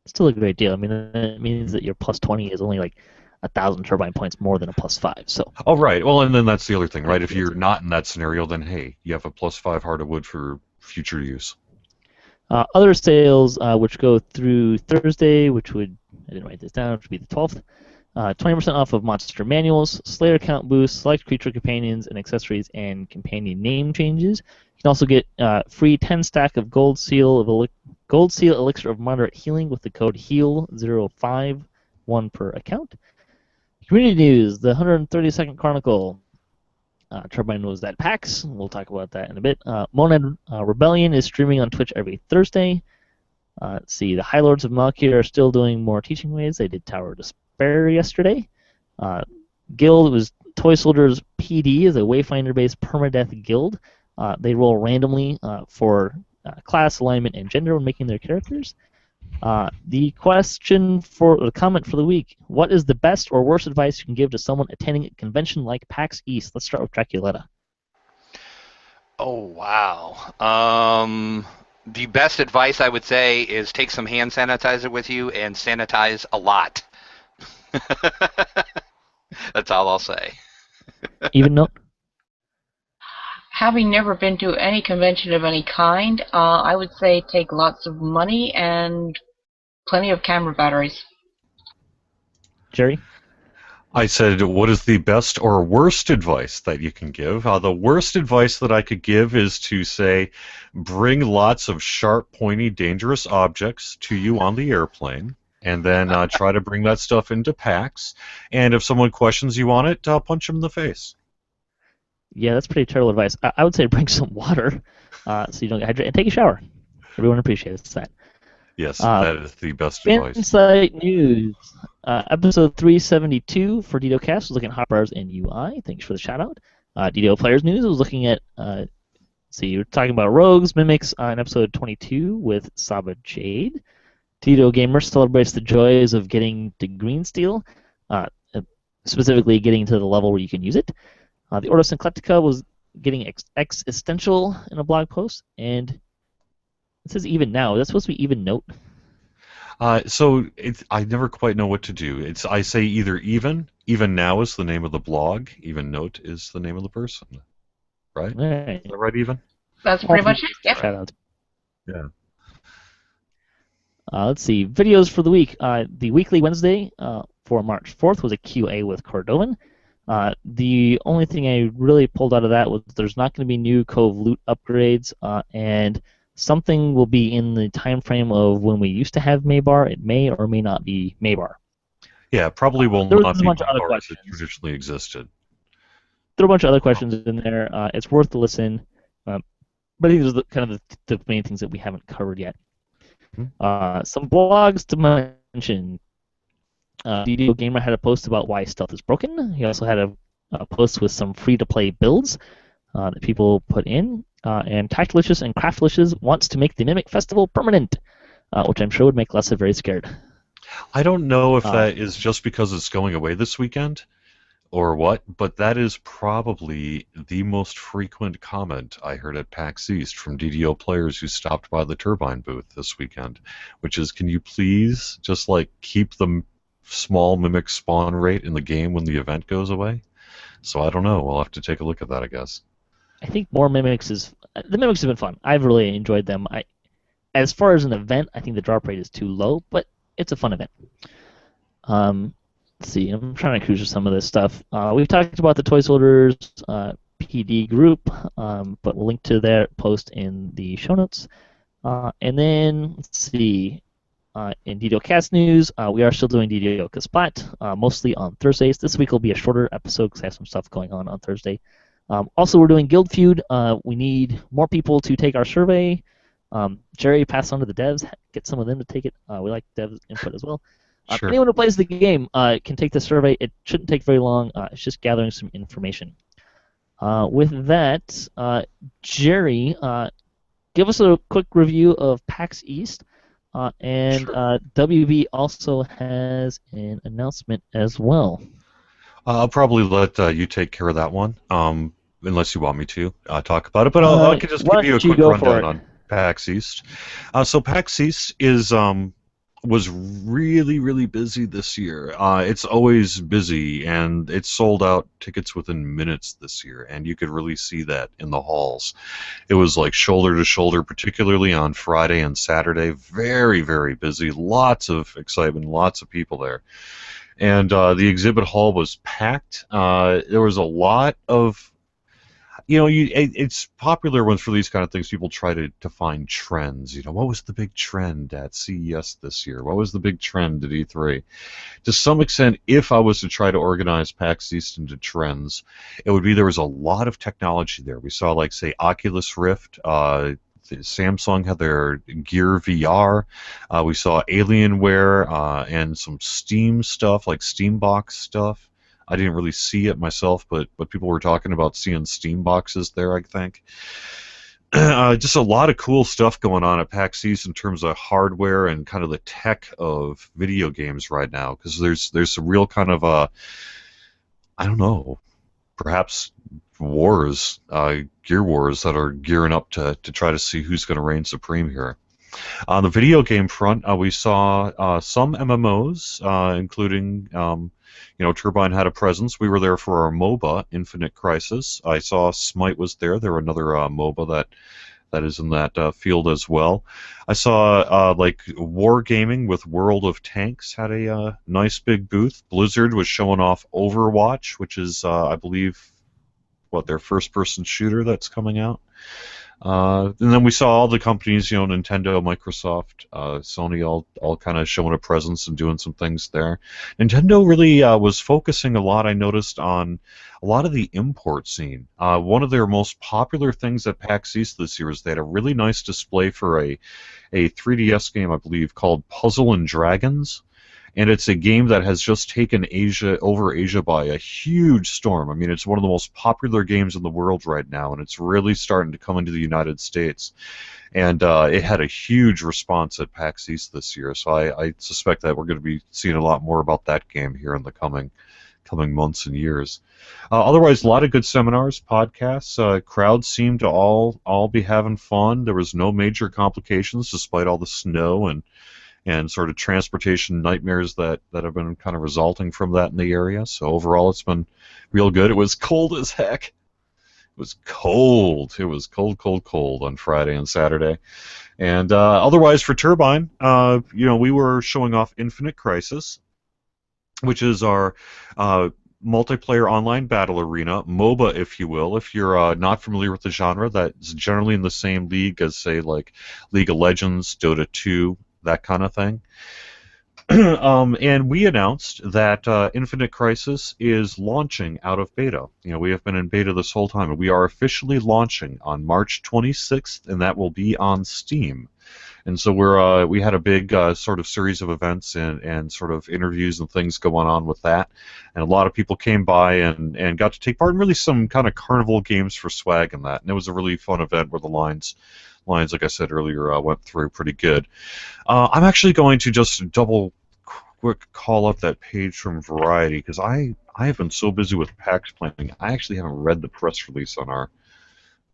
Still a great deal. I mean, it means that your +20 is only like 1,000 turbine points more than a +5. So. Oh, right. Well, and then that's the other thing, right? If you're not in that scenario, then hey, you have a +5 heart of wood for future use. Other sales, which go through Thursday, I didn't write this down, which would be the 12th. 20% off of monster manuals, Slayer count boosts, select creature companions and accessories, and companion name changes. You can also get free 10 stack of Gold Seal Elixir of Moderate Healing with the code HEAL05, 1 per account. Community news: the 132nd Chronicle. Turbine was at PAX. We'll talk about that in a bit. Monad Rebellion is streaming on Twitch every Thursday. Let's see. The High Lords of Malkir are still doing more teaching ways. They did Tower of Despair yesterday. Guild was Toy Soldiers PD, is a Wayfinder-based permadeath guild. They roll randomly for class, alignment, and gender when making their characters. The comment for the week: what is the best or worst advice you can give to someone attending a convention like PAX East? Let's start with Draculetta. Oh, wow. The best advice I would say is take some hand sanitizer with you and sanitize a lot. That's all I'll say. Evennote? Having never been to any convention of any kind, I would say take lots of money and plenty of camera batteries. Jerry? I said, what is the best or worst advice that you can give? The worst advice that I could give is to say, bring lots of sharp, pointy, dangerous objects to you on the airplane, and then try to bring that stuff into PAX. And if someone questions you on it, punch them in the face. Yeah, that's pretty terrible advice. I would say bring some water so you don't get hydrated, and take a shower. Everyone appreciates that. Yes, that is the best advice. Insight News. Episode 372 for DDOCast was looking at hotbars and UI. Thanks for the shout-out. DDO Players News was looking at, you're talking about rogues, mimics in episode 22 with Saba Jade. DDO Gamer celebrates the joys of getting to green steel, specifically getting to the level where you can use it. The Ordo Syncletica was getting existential in a blog post, and it says even now. Is that supposed to be Evennote? I never quite know what to do. I say either even now is the name of the blog, Evennote is the name of the person, right? Right. Is that right, Even? That's pretty much it. Yep. Shout out. Yeah. Let's see. Videos for the week. The weekly Wednesday for March 4th was a QA with Cordovan. The only thing I really pulled out of that was there's not going to be new Cove loot upgrades, and something will be in the time frame of when we used to have Maybar. It may or may not be Maybar. Yeah, probably will there not was a be bunch of other Maybar as it questions. traditionally existed. There are a bunch of other questions in there. It's worth the listen. But I think those are kind of the main things that we haven't covered yet. Some blogs to mention. DDO Gamer had a post about why stealth is broken. He also had a post with some free-to-play builds that people put in. And Tactilicious and Craftlicious wants to make the Mimic Festival permanent, which I'm sure would make Lessa very scared. I don't know if that is just because it's going away this weekend or what, but that is probably the most frequent comment I heard at PAX East from DDO players who stopped by the Turbine booth this weekend, which is, can you please just keep the small Mimic spawn rate in the game when the event goes away? So I don't know. We'll have to take a look at that, I guess. I think more Mimics the Mimics have been fun. I've really enjoyed them. As far as an event, I think the drop rate is too low, but it's a fun event. Let's see, I'm trying to cruise through some of this stuff. We've talked about the Toy Soldiers PD group, but we'll link to their post in the show notes. And then, let's see, in DDOCast news, we are still doing DDO Splat, mostly on Thursdays. This week will be a shorter episode because I have some stuff going on Thursday. Also, we're doing Guild Feud. We need more people to take our survey. Jerry, pass on to the devs. Get some of them to take it. We like devs input as well. Sure. Anyone who plays the game can take the survey. It shouldn't take very long. It's just gathering some information. With that, Jerry, give us a quick review of PAX East, and Sure. WB also has an announcement as well. I'll probably let you take care of that one, unless you want me to talk about it. But I could just Why give you a don't you quick go for rundown it? on PAX East. So PAX East was really, really busy this year. It's always busy, and it sold out tickets within minutes this year, and you could really see that in the halls. It was like shoulder to shoulder, particularly on Friday and Saturday. Very, very busy. Lots of excitement, lots of people there. And the exhibit hall was packed. There was a lot of, it's popular when for these kind of things people try to find trends. What was the big trend at CES this year? What was the big trend at E3? To some extent, if I was to try to organize PAX East into trends, it would be there was a lot of technology there. We saw, like, say, Oculus Rift. Samsung had their Gear VR. We saw Alienware and some Steam stuff, like Steambox stuff. I didn't really see it myself, but people were talking about seeing Steam boxes there, I think. Just a lot of cool stuff going on at PAX East in terms of hardware and kind of the tech of video games right now, because there's some real kind of I don't know, perhaps wars, gear wars that are gearing up to try to see who's going to reign supreme here. On the video game front, we saw some MMOs, including, Turbine had a presence. We were there for our MOBA, Infinite Crisis. I saw Smite was there. There were another MOBA that is in that field as well. I saw like Wargaming with World of Tanks had a nice big booth. Blizzard was showing off Overwatch, which is, I believe, their first-person shooter that's coming out. And then we saw all the companies, Nintendo, Microsoft, Sony, all kind of showing a presence and doing some things there. Nintendo really was focusing a lot, I noticed, on a lot of the import scene. One of their most popular things at PAX East this year is they had a really nice display for a 3DS game, I believe, called Puzzle and Dragons. And it's a game that has just taken Asia by a huge storm. I mean, it's one of the most popular games in the world right now, and it's really starting to come into the United States. And it had a huge response at PAX East this year, so I suspect that we're going to be seeing a lot more about that game here in the coming months and years. Otherwise, a lot of good seminars, podcasts. Crowds seemed to all be having fun. There was no major complications despite all the snow and sort of transportation nightmares that have been kind of resulting from that in the area. So overall, it's been real good. It was cold as heck. It was cold. It was cold, cold, cold on Friday and Saturday. And otherwise, for Turbine, we were showing off Infinite Crisis, which is our multiplayer online battle arena, MOBA, if you will. If you're not familiar with the genre, that's generally in the same league as, say, like League of Legends, Dota 2, that kind of thing. And we announced that Infinite Crisis is launching out of beta. We have been in beta this whole time, and we are officially launching on March 26th, and that will be on Steam. And so we had a big sort of series of events and sort of interviews and things going on with that. And a lot of people came by and got to take part in really some kind of carnival games for swag and that. And it was a really fun event where the lines, like I said earlier, went through pretty good. I'm actually going to just double quick call up that page from Variety, because I have been so busy with PAX planning, I actually haven't read the press release on our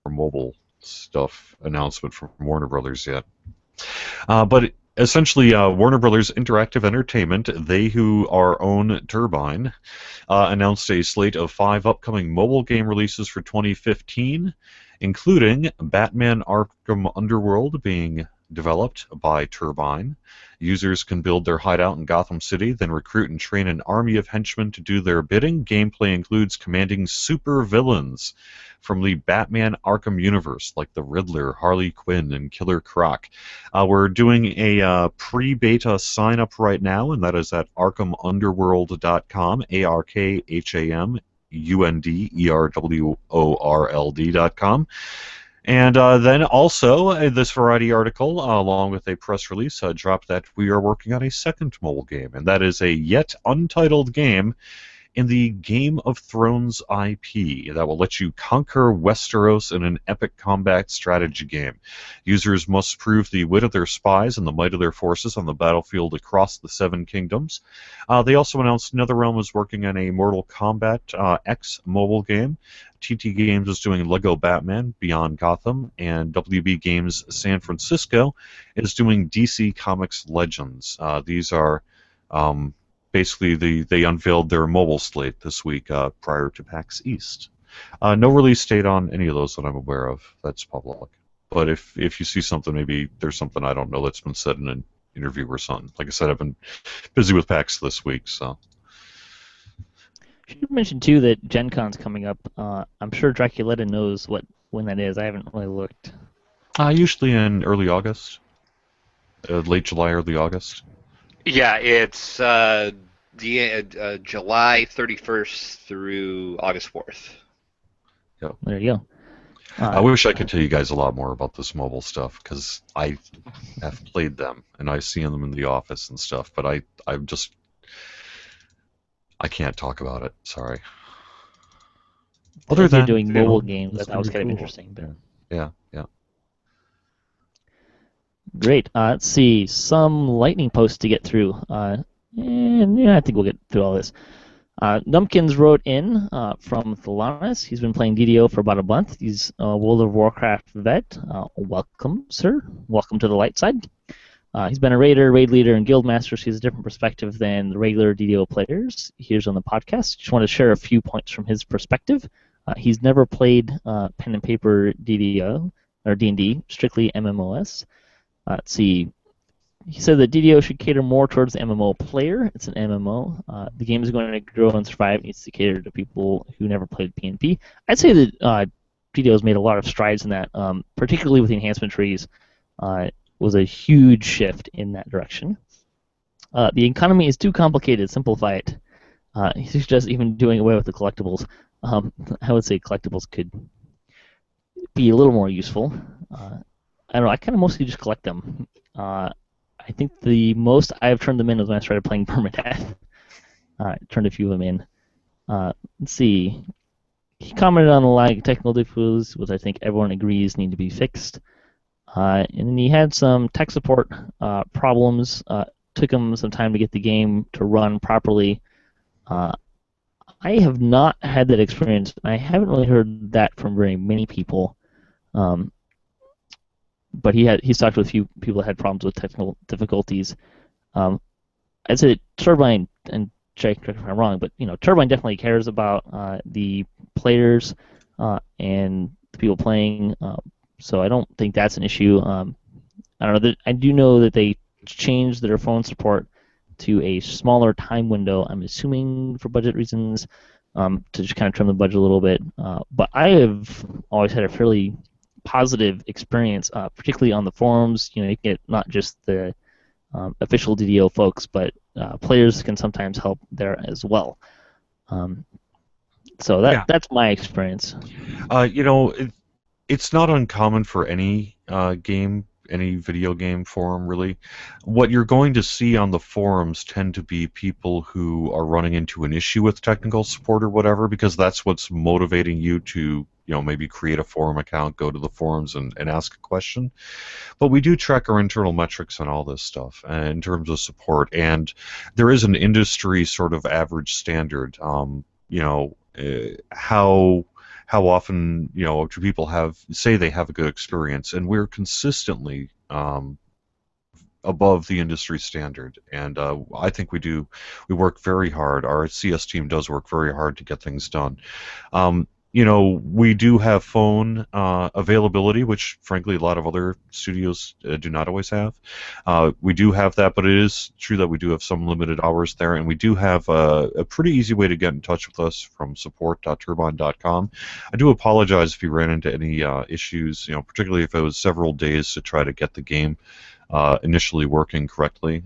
mobile stuff announcement from Warner Brothers yet. But essentially, Warner Brothers Interactive Entertainment, they who own Turbine, announced a slate of 5 upcoming mobile game releases for 2015, including Batman Arkham Underworld being developed by Turbine. Users can build their hideout in Gotham City, then recruit and train an army of henchmen to do their bidding. Gameplay includes commanding super villains from the Batman Arkham universe, like the Riddler, Harley Quinn, and Killer Croc. We're doing a pre-beta sign-up right now, and that is at ArkhamUnderworld.com, ArkhamUnderworld.com. And then also, this Variety article, along with a press release, dropped that we are working on a second mobile game, and that is a yet untitled game in the Game of Thrones IP that will let you conquer Westeros in an epic combat strategy game. Users must prove the wit of their spies and the might of their forces on the battlefield across the Seven Kingdoms. They also announced NetherRealm is working on a Mortal Kombat X mobile game. TT Games is doing Lego Batman Beyond Gotham, and WB Games San Francisco is doing DC Comics Legends. These are basically they unveiled their mobile slate this week prior to PAX East. No release date on any of those that I'm aware of. That's public. But if you see something, maybe there's something I don't know that's been said in an interview or something. Like I said, I've been busy with PAX this week, so. You mentioned too that Gen Con's coming up. I'm sure Draculetta knows when that is. I haven't really looked. Usually in early August, late July, early August. Yeah, it's July 31st through August 4th. Yep. There you go. I wish I could tell you guys a lot more about this mobile stuff because I have played them and I've seen them in the office and stuff, but I can't talk about it. Sorry. Other than doing mobile games, that was kind of interesting. But... Yeah. Great. Let's see. Some lightning posts to get through. And yeah, I think we'll get through all this. Numpkins wrote in from Thalanis. He's been playing DDO for about a month. He's a World of Warcraft vet. Welcome, sir. Welcome to the light side. He's been a raider, raid leader, and guild master, so he has a different perspective than the regular DDO players. Here's on the podcast. Just want to share a few points from his perspective. He's never played pen and paper DDO or D&D, strictly MMOS. Let's see. He said that DDO should cater more towards the MMO player. It's an MMO. The game is going to grow and survive. It needs to cater to people who never played PnP. I'd say that DDO has made a lot of strides in that, particularly with the enhancement trees. Was a huge shift in that direction. The economy is too complicated. Simplify it. He suggests even doing away with the collectibles. I would say collectibles could be a little more useful. I don't know. I kind of mostly just collect them. I think the most I've turned them in was when I started playing Permadeath. I turned a few of them in. Let's see. He commented on the lag technical difficulties, which I think everyone agrees need to be fixed. And then he had some tech support problems. Took him some time to get the game to run properly. I have not had that experience. I haven't really heard that from very many people. But he's talked with a few people that had problems with technical difficulties. I'd say that Turbine, and check if I'm wrong, but Turbine definitely cares about the players and the people playing. So I don't think that's an issue. I don't know. I do know that they changed their phone support to a smaller time window. I'm assuming for budget reasons, to just kind of trim the budget a little bit. But I have always had a fairly positive experience, particularly on the forums. You can get not just the official DDO folks, but players can sometimes help there as well. So that's my experience. It's not uncommon for any any video game forum, really. What you're going to see on the forums tend to be people who are running into an issue with technical support or whatever, because that's what's motivating you to maybe create a forum account, go to the forums and ask a question. But we do track our internal metrics on all this stuff in terms of support, and there is an industry sort of average standard. How often do people say they have a good experience, and we're consistently above the industry standard, and I think we work very hard. Our CS team does work very hard to get things done. We do have phone availability, which frankly a lot of other studios do not always have. We do have that, but it is true that we do have some limited hours there, and we do have a pretty easy way to get in touch with us from support.turbine.com. I do apologize if you ran into any issues, particularly if it was several days to try to get the game initially working correctly.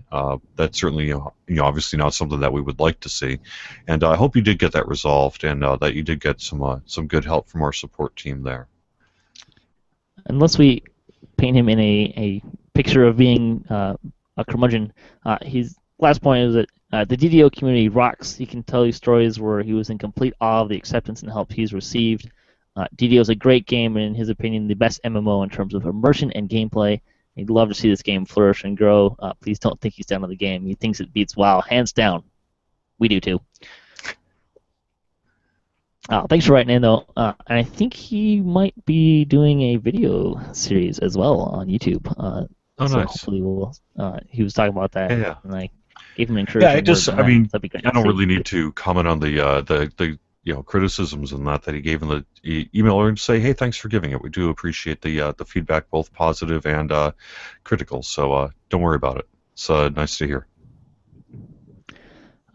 That's certainly obviously not something that we would like to see, and I hope you did get that resolved, and that you did get some good help from our support team there. Unless we paint him in a picture of being a curmudgeon, he's last point is that the DDO community rocks. He can tell you stories where he was in complete awe of the acceptance and help he's received. DDO is a great game, and in his opinion, the best MMO in terms of immersion and gameplay. He'd love to see this game flourish and grow. Please don't think he's down on the game. He thinks it beats WoW, hands down. We do too. Thanks for writing in, though. And I think he might be doing a video series as well on YouTube. Oh, so nice. Hopefully we'll. He was talking about that, Yeah. and I gave him an encouragement. Yeah, I mean, that'd be great I don't to see. really need to comment on the criticisms and that he gave in the email, or just say, hey, thanks for giving it. We do appreciate the feedback, both positive and critical. So don't worry about it. It's nice to hear.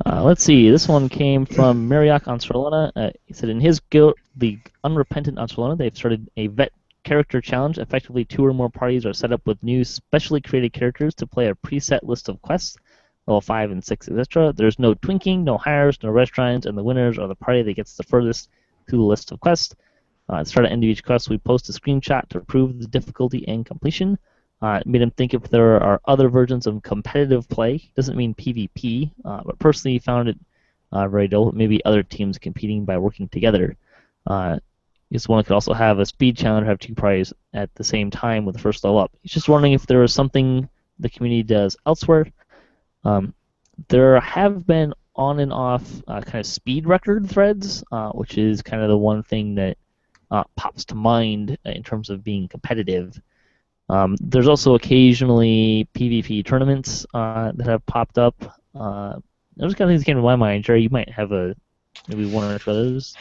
Let's see. This one came from Mariak on Sorlana. He said in his guild, the Unrepentant on Sorlana, they've started a vet character challenge. Effectively, 2 or more parties are set up with new specially created characters to play a preset list of quests, level 5 and 6, etc. There's no twinking, no hires, no restaurants, and the winners are the party that gets the furthest to the list of quests. At the start and end of each quest, we post a screenshot to prove the difficulty and completion. It made him think if there are other versions of competitive play. Doesn't mean PvP, but personally he found it very dull. Maybe other teams competing by working together. This one could also have a speed challenge, have 2 parties at the same time with the first level up. He's just wondering if there is something the community does elsewhere. There have been on and off kind of speed record threads, which is kind of the one thing that pops to mind in terms of being competitive. There's also occasionally PvP tournaments that have popped up. Those kind of things came to my mind. Jerry, you might have maybe one or two others.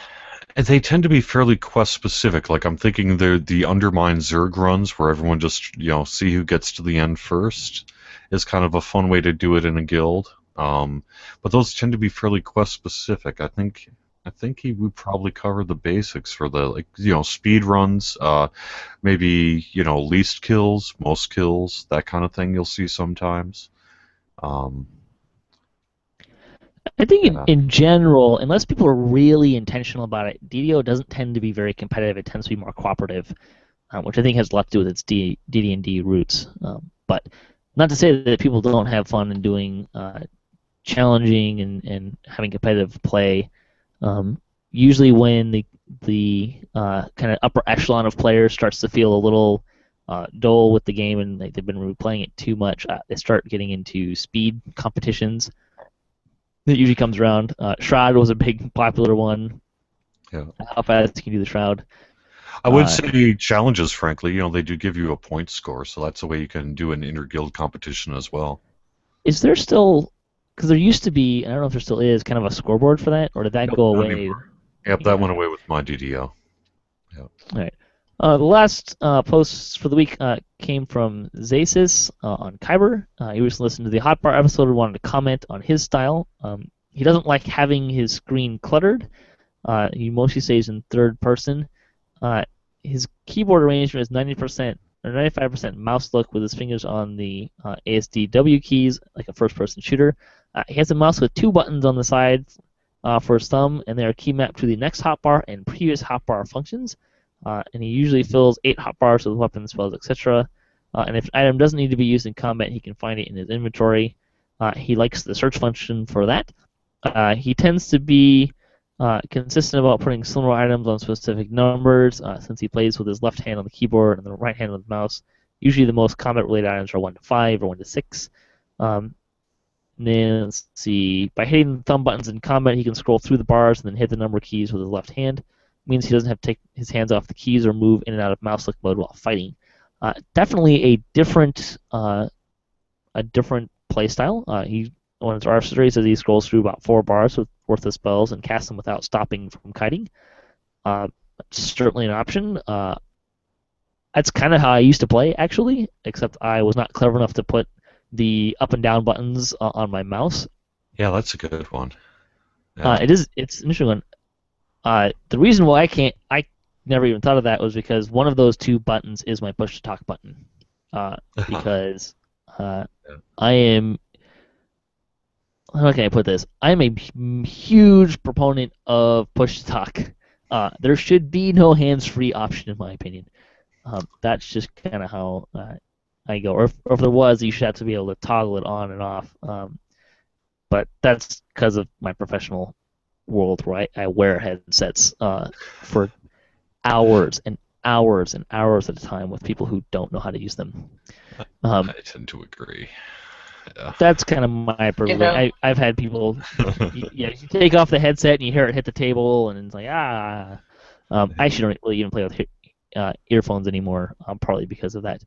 And they tend to be fairly quest specific. Like I'm thinking the Undermine Zerg runs, where everyone just see who gets to the end first, is kind of a fun way to do it in a guild. But those tend to be fairly quest specific. I think he would probably cover the basics for the speed runs, maybe least kills, most kills, that kind of thing. You'll see sometimes. I think in general, unless people are really intentional about it, DDO doesn't tend to be very competitive. It tends to be more cooperative, which I think has a lot to do with its DD&D roots. But not to say that people don't have fun in doing challenging and having competitive play. Usually when the kind of upper echelon of players starts to feel a little dull with the game and they've been replaying it too much, they start getting into speed competitions. That usually comes around. Shroud was a big popular one. Yeah. How fast can you do the Shroud? I would say challenges, frankly. They do give you a point score, so that's a way you can do an inter-guild competition as well. Is there still... Because there used to be, I don't know if there still is, kind of a scoreboard for that, or did that go away? Yep, that went away with my DDO. Yep. All right. The last posts for the week came from Zasis on Kyber. He recently listened to the Hotbar episode and wanted to comment on his style. He doesn't like having his screen cluttered. He mostly stays in third person. His keyboard arrangement is 90% or 95% mouse look with his fingers on the ASDW keys, like a first-person shooter. He has a mouse with 2 buttons on the side for his thumb, and they are key mapped to the next hotbar and previous hotbar functions. And he usually fills 8 hotbars with weapons, spells, etc. And if an item doesn't need to be used in combat, he can find it in his inventory. He likes the search function for that. He tends to be consistent about putting similar items on specific numbers, since he plays with his left hand on the keyboard and the right hand on the mouse. Usually the most combat-related items are 1 to 5 or 1 to 6. Then, let's see, by hitting the thumb buttons in combat, he can scroll through the bars and then hit the number keys with his left hand. Means he doesn't have to take his hands off the keys or move in and out of mouse look mode while fighting. Definitely a different play style. On his artistry, he says he scrolls through about 4 bars worth of spells and casts them without stopping from kiting. Certainly an option. That's kind of how I used to play, actually, except I was not clever enough to put the up and down buttons on my mouse. Yeah, that's a good one. Yeah. It's an interesting one. The reason why I never even thought of that was because one of those 2 buttons is my push to talk button. Because I am, how can I put this? I'm a huge proponent of push to talk. There should be no hands-free option, in my opinion. That's just kind of how I go. Or if there was, you should have to be able to toggle it on and off. but that's because of my professional world where I wear headsets for hours and hours and hours at a time with people who don't know how to use them. I tend to agree. Yeah. That's kind of my personal. I've had people, you take off the headset and you hear it hit the table, and it's like I actually don't really even play with earphones anymore, partly because of that.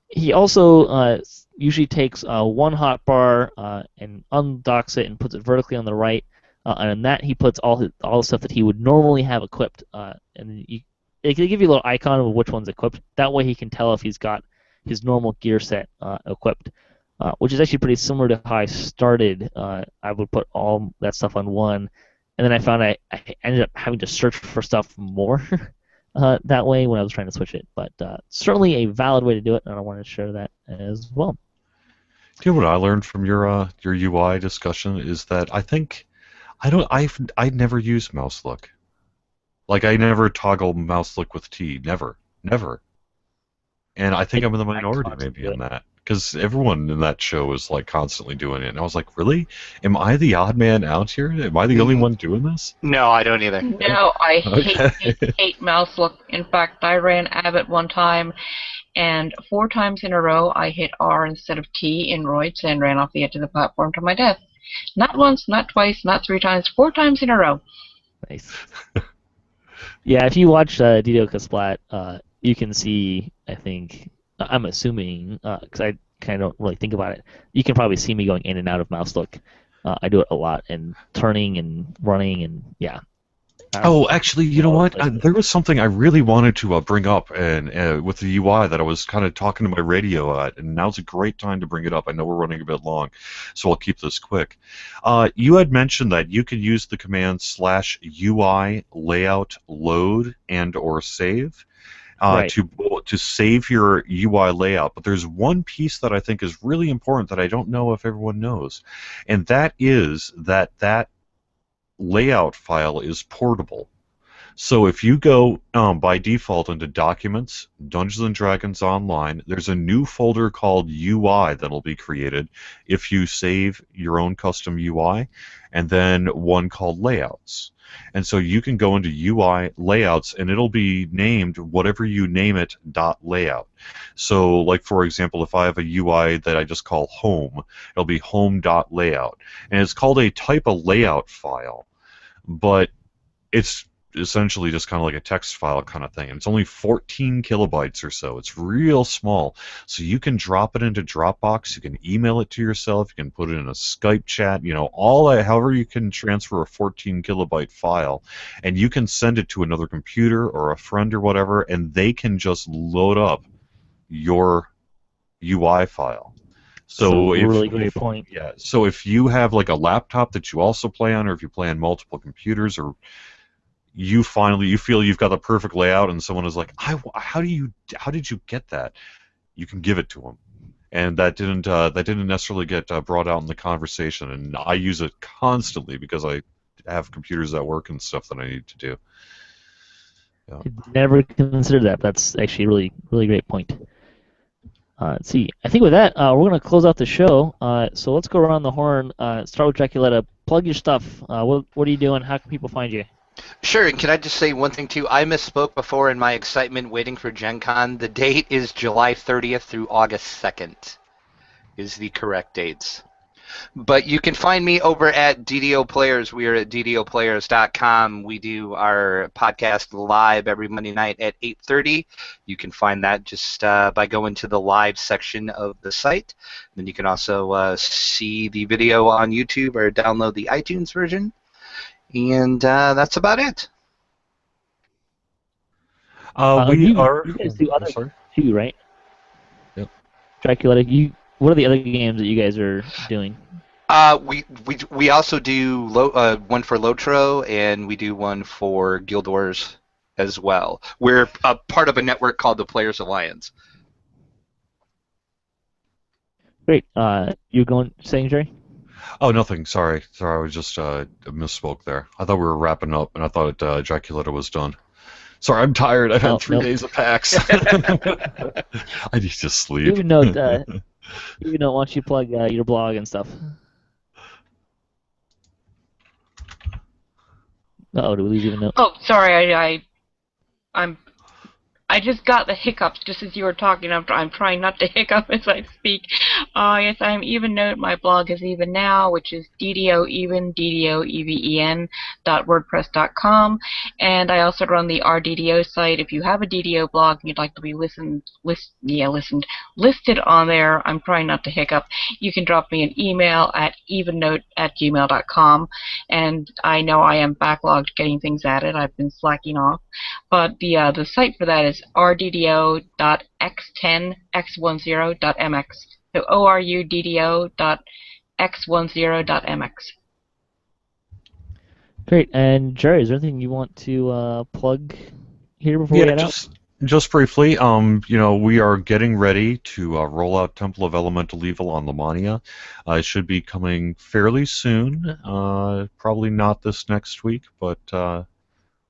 He also usually takes one hotbar and undocks it and puts it vertically on the right, and in that he puts all the stuff that he would normally have equipped, and they give you a little icon of which one's equipped. That way he can tell if he's got his normal gear set equipped. Which is actually pretty similar to how I started. I would put all that stuff on one, and then I found I ended up having to search for stuff more that way when I was trying to switch it. But certainly a valid way to do it, and I wanted to share that as well. Do you know what I learned from your UI discussion is that I never use mouse look. Like I never toggle mouse look with T. Never. And I think I'm in the minority maybe in that. Because everyone in that show was like constantly doing it, and I was like, "Really? Am I the odd man out here? Am I the only one doing this?" No, I don't either. No, I hate mouse look. In fact, I ran Abbott one time, and 4 times in a row I hit R instead of T in Roids and ran off the edge of the platform to my death. Not once, not twice, not 3 times, 4 times in a row. Nice. Yeah, if you watch DDO Splat, you can see, I think. I'm assuming, because I kind of don't really think about it, you can probably see me going in and out of mouse look. I do it a lot, and turning and running, and yeah. Oh, actually, you know what? There was something I really wanted to bring up and with the UI that I was kind of talking to my radio at, and now's a great time to bring it up. I know we're running a bit long, so I'll keep this quick. You had mentioned that you could use the command /UI layout load and or save. Right. To save your UI layout, but there's one piece that I think is really important that I don't know if everyone knows, and that is that layout file is portable. So if you go by default into Documents, Dungeons & Dragons Online, there's a new folder called UI that'll be created if you save your own custom UI, and then one called Layouts. And so you can go into UI layouts, and it'll be named whatever you name it .layout. So, like for example, if I have a UI that I just call home, it'll be home.layout, and it's called a type of layout file, but it's essentially just kind of like a text file kind of thing. And it's only 14 kilobytes or so. It's real small. So you can drop it into Dropbox, you can email it to yourself, you can put it in a Skype chat, all that, however you can transfer a 14 kilobyte file, and you can send it to another computer or a friend or whatever, and they can just load up your UI file. So really great point. Yeah. So if you have like a laptop that you also play on, or if you play on multiple computers, or you feel you've got the perfect layout, and someone is like, how did you get that? You can give it to them, and that didn't necessarily get brought out in the conversation, and I use it constantly because I have computers at work and stuff that I need to do. Yeah. Never considered that. That's actually a really, really great point. Let's see. I think with that, we're going to close out the show. So let's go around the horn. Start with Draculetta. Plug your stuff. What are you doing? How can people find you? Sure, and can I just say one thing, too? I misspoke before in my excitement waiting for Gen Con. The date is July 30th through August 2nd is the correct dates. But you can find me over at DDO Players. We are at DDOPlayers.com. We do our podcast live every Monday night at 8:30. You can find that just by going to the live section of the site. Then you can also see the video on YouTube or download the iTunes version. And that's about it. You guys do other too, right? Yep. Draculetta, what are the other games that you guys are doing? We also do one for Lotro, and we do one for Guild Wars as well. We're a part of a network called the Players Alliance. Great. You saying, Jerry? Oh, nothing. Sorry, I was just misspoke there. I thought we were wrapping up, and I thought Draculetta was done. Sorry, I'm tired. I've had 3 days of PAX. I need to sleep. Evennote, why don't you plug your blog and stuff? Uh-oh, do we lose Evennote? Oh, sorry, I just got the hiccups just as you were talking. I'm trying not to hiccup as I speak. Yes, I'm Evennote. My blog is Even Now, which is DDOEven.wordpress.com. And I also run the OurDDO site. If you have a DDO blog and you'd like to be listed on there, I'm trying not to hiccup. You can drop me an email at evennote@gmail.com. And I know I am backlogged getting things added. I've been slacking off. But the site for that is ourddo.x10x10.mx. So ourddo.x10.mx. Great. And Jerry, is there anything you want to plug here before we head out? Just briefly, we are getting ready to roll out Temple of Elemental Evil on Lamania. It should be coming fairly soon. Probably not this next week, but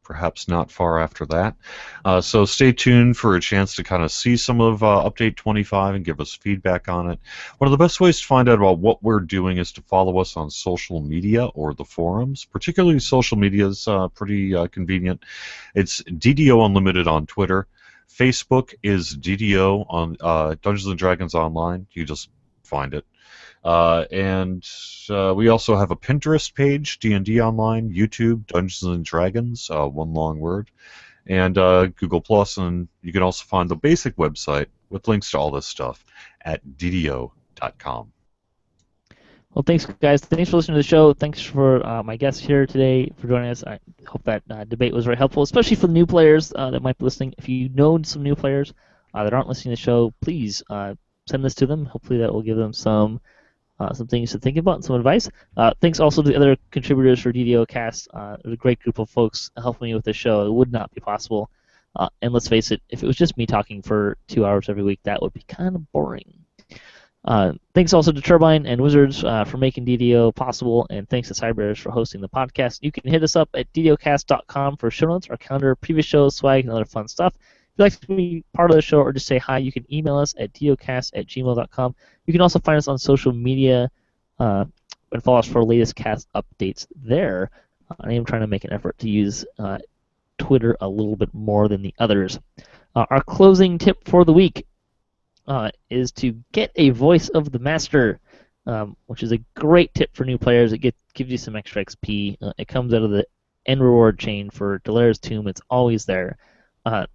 perhaps not far after that. So stay tuned for a chance to kind of see some of Update 25 and give us feedback on it. One of the best ways to find out about what we're doing is to follow us on social media or the forums. Particularly social media is pretty convenient. It's DDO Unlimited on Twitter. Facebook is DDO on Dungeons & Dragons Online. You just find it. And we also have a Pinterest page, D&D Online, YouTube, Dungeons & Dragons, one long word, and Google+, and you can also find the basic website with links to all this stuff at DDO.com. Well, thanks, guys. Thanks for listening to the show. Thanks for my guests here today for joining us. I hope that debate was very helpful, especially for the new players that might be listening. If you know some new players that aren't listening to the show, please send this to them. Hopefully that will give them some things to think about and some advice. Thanks also to the other contributors for DDOcast. There's a great group of folks helping me with the show. It would not be possible. And let's face it, if it was just me talking for 2 hours every week, that would be kind of boring. Thanks also to Turbine and Wizards for making DDO possible, and thanks to Cybears for hosting the podcast. You can hit us up at DDOcast.com for show notes, our calendar, previous shows, swag, and other fun stuff. If you'd like to be part of the show or just say hi, you can email us at DDOcast@gmail.com. You can also find us on social media and follow us for latest cast updates there. I am trying to make an effort to use Twitter a little bit more than the others. Our closing tip for the week is to get a voice of the master, which is a great tip for new players. It gives you some extra XP. It comes out of the end reward chain for Delaire's Tomb. It's always there. And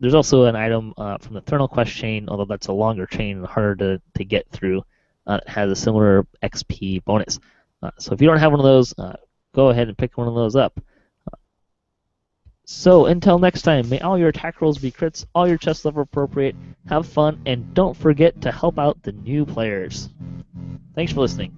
there's also an item from the Eternal Quest chain, although that's a longer chain and harder to get through. It has a similar XP bonus. So if you don't have one of those, go ahead and pick one of those up. So until next time, may all your attack rolls be crits, all your chest level appropriate, have fun, and don't forget to help out the new players. Thanks for listening.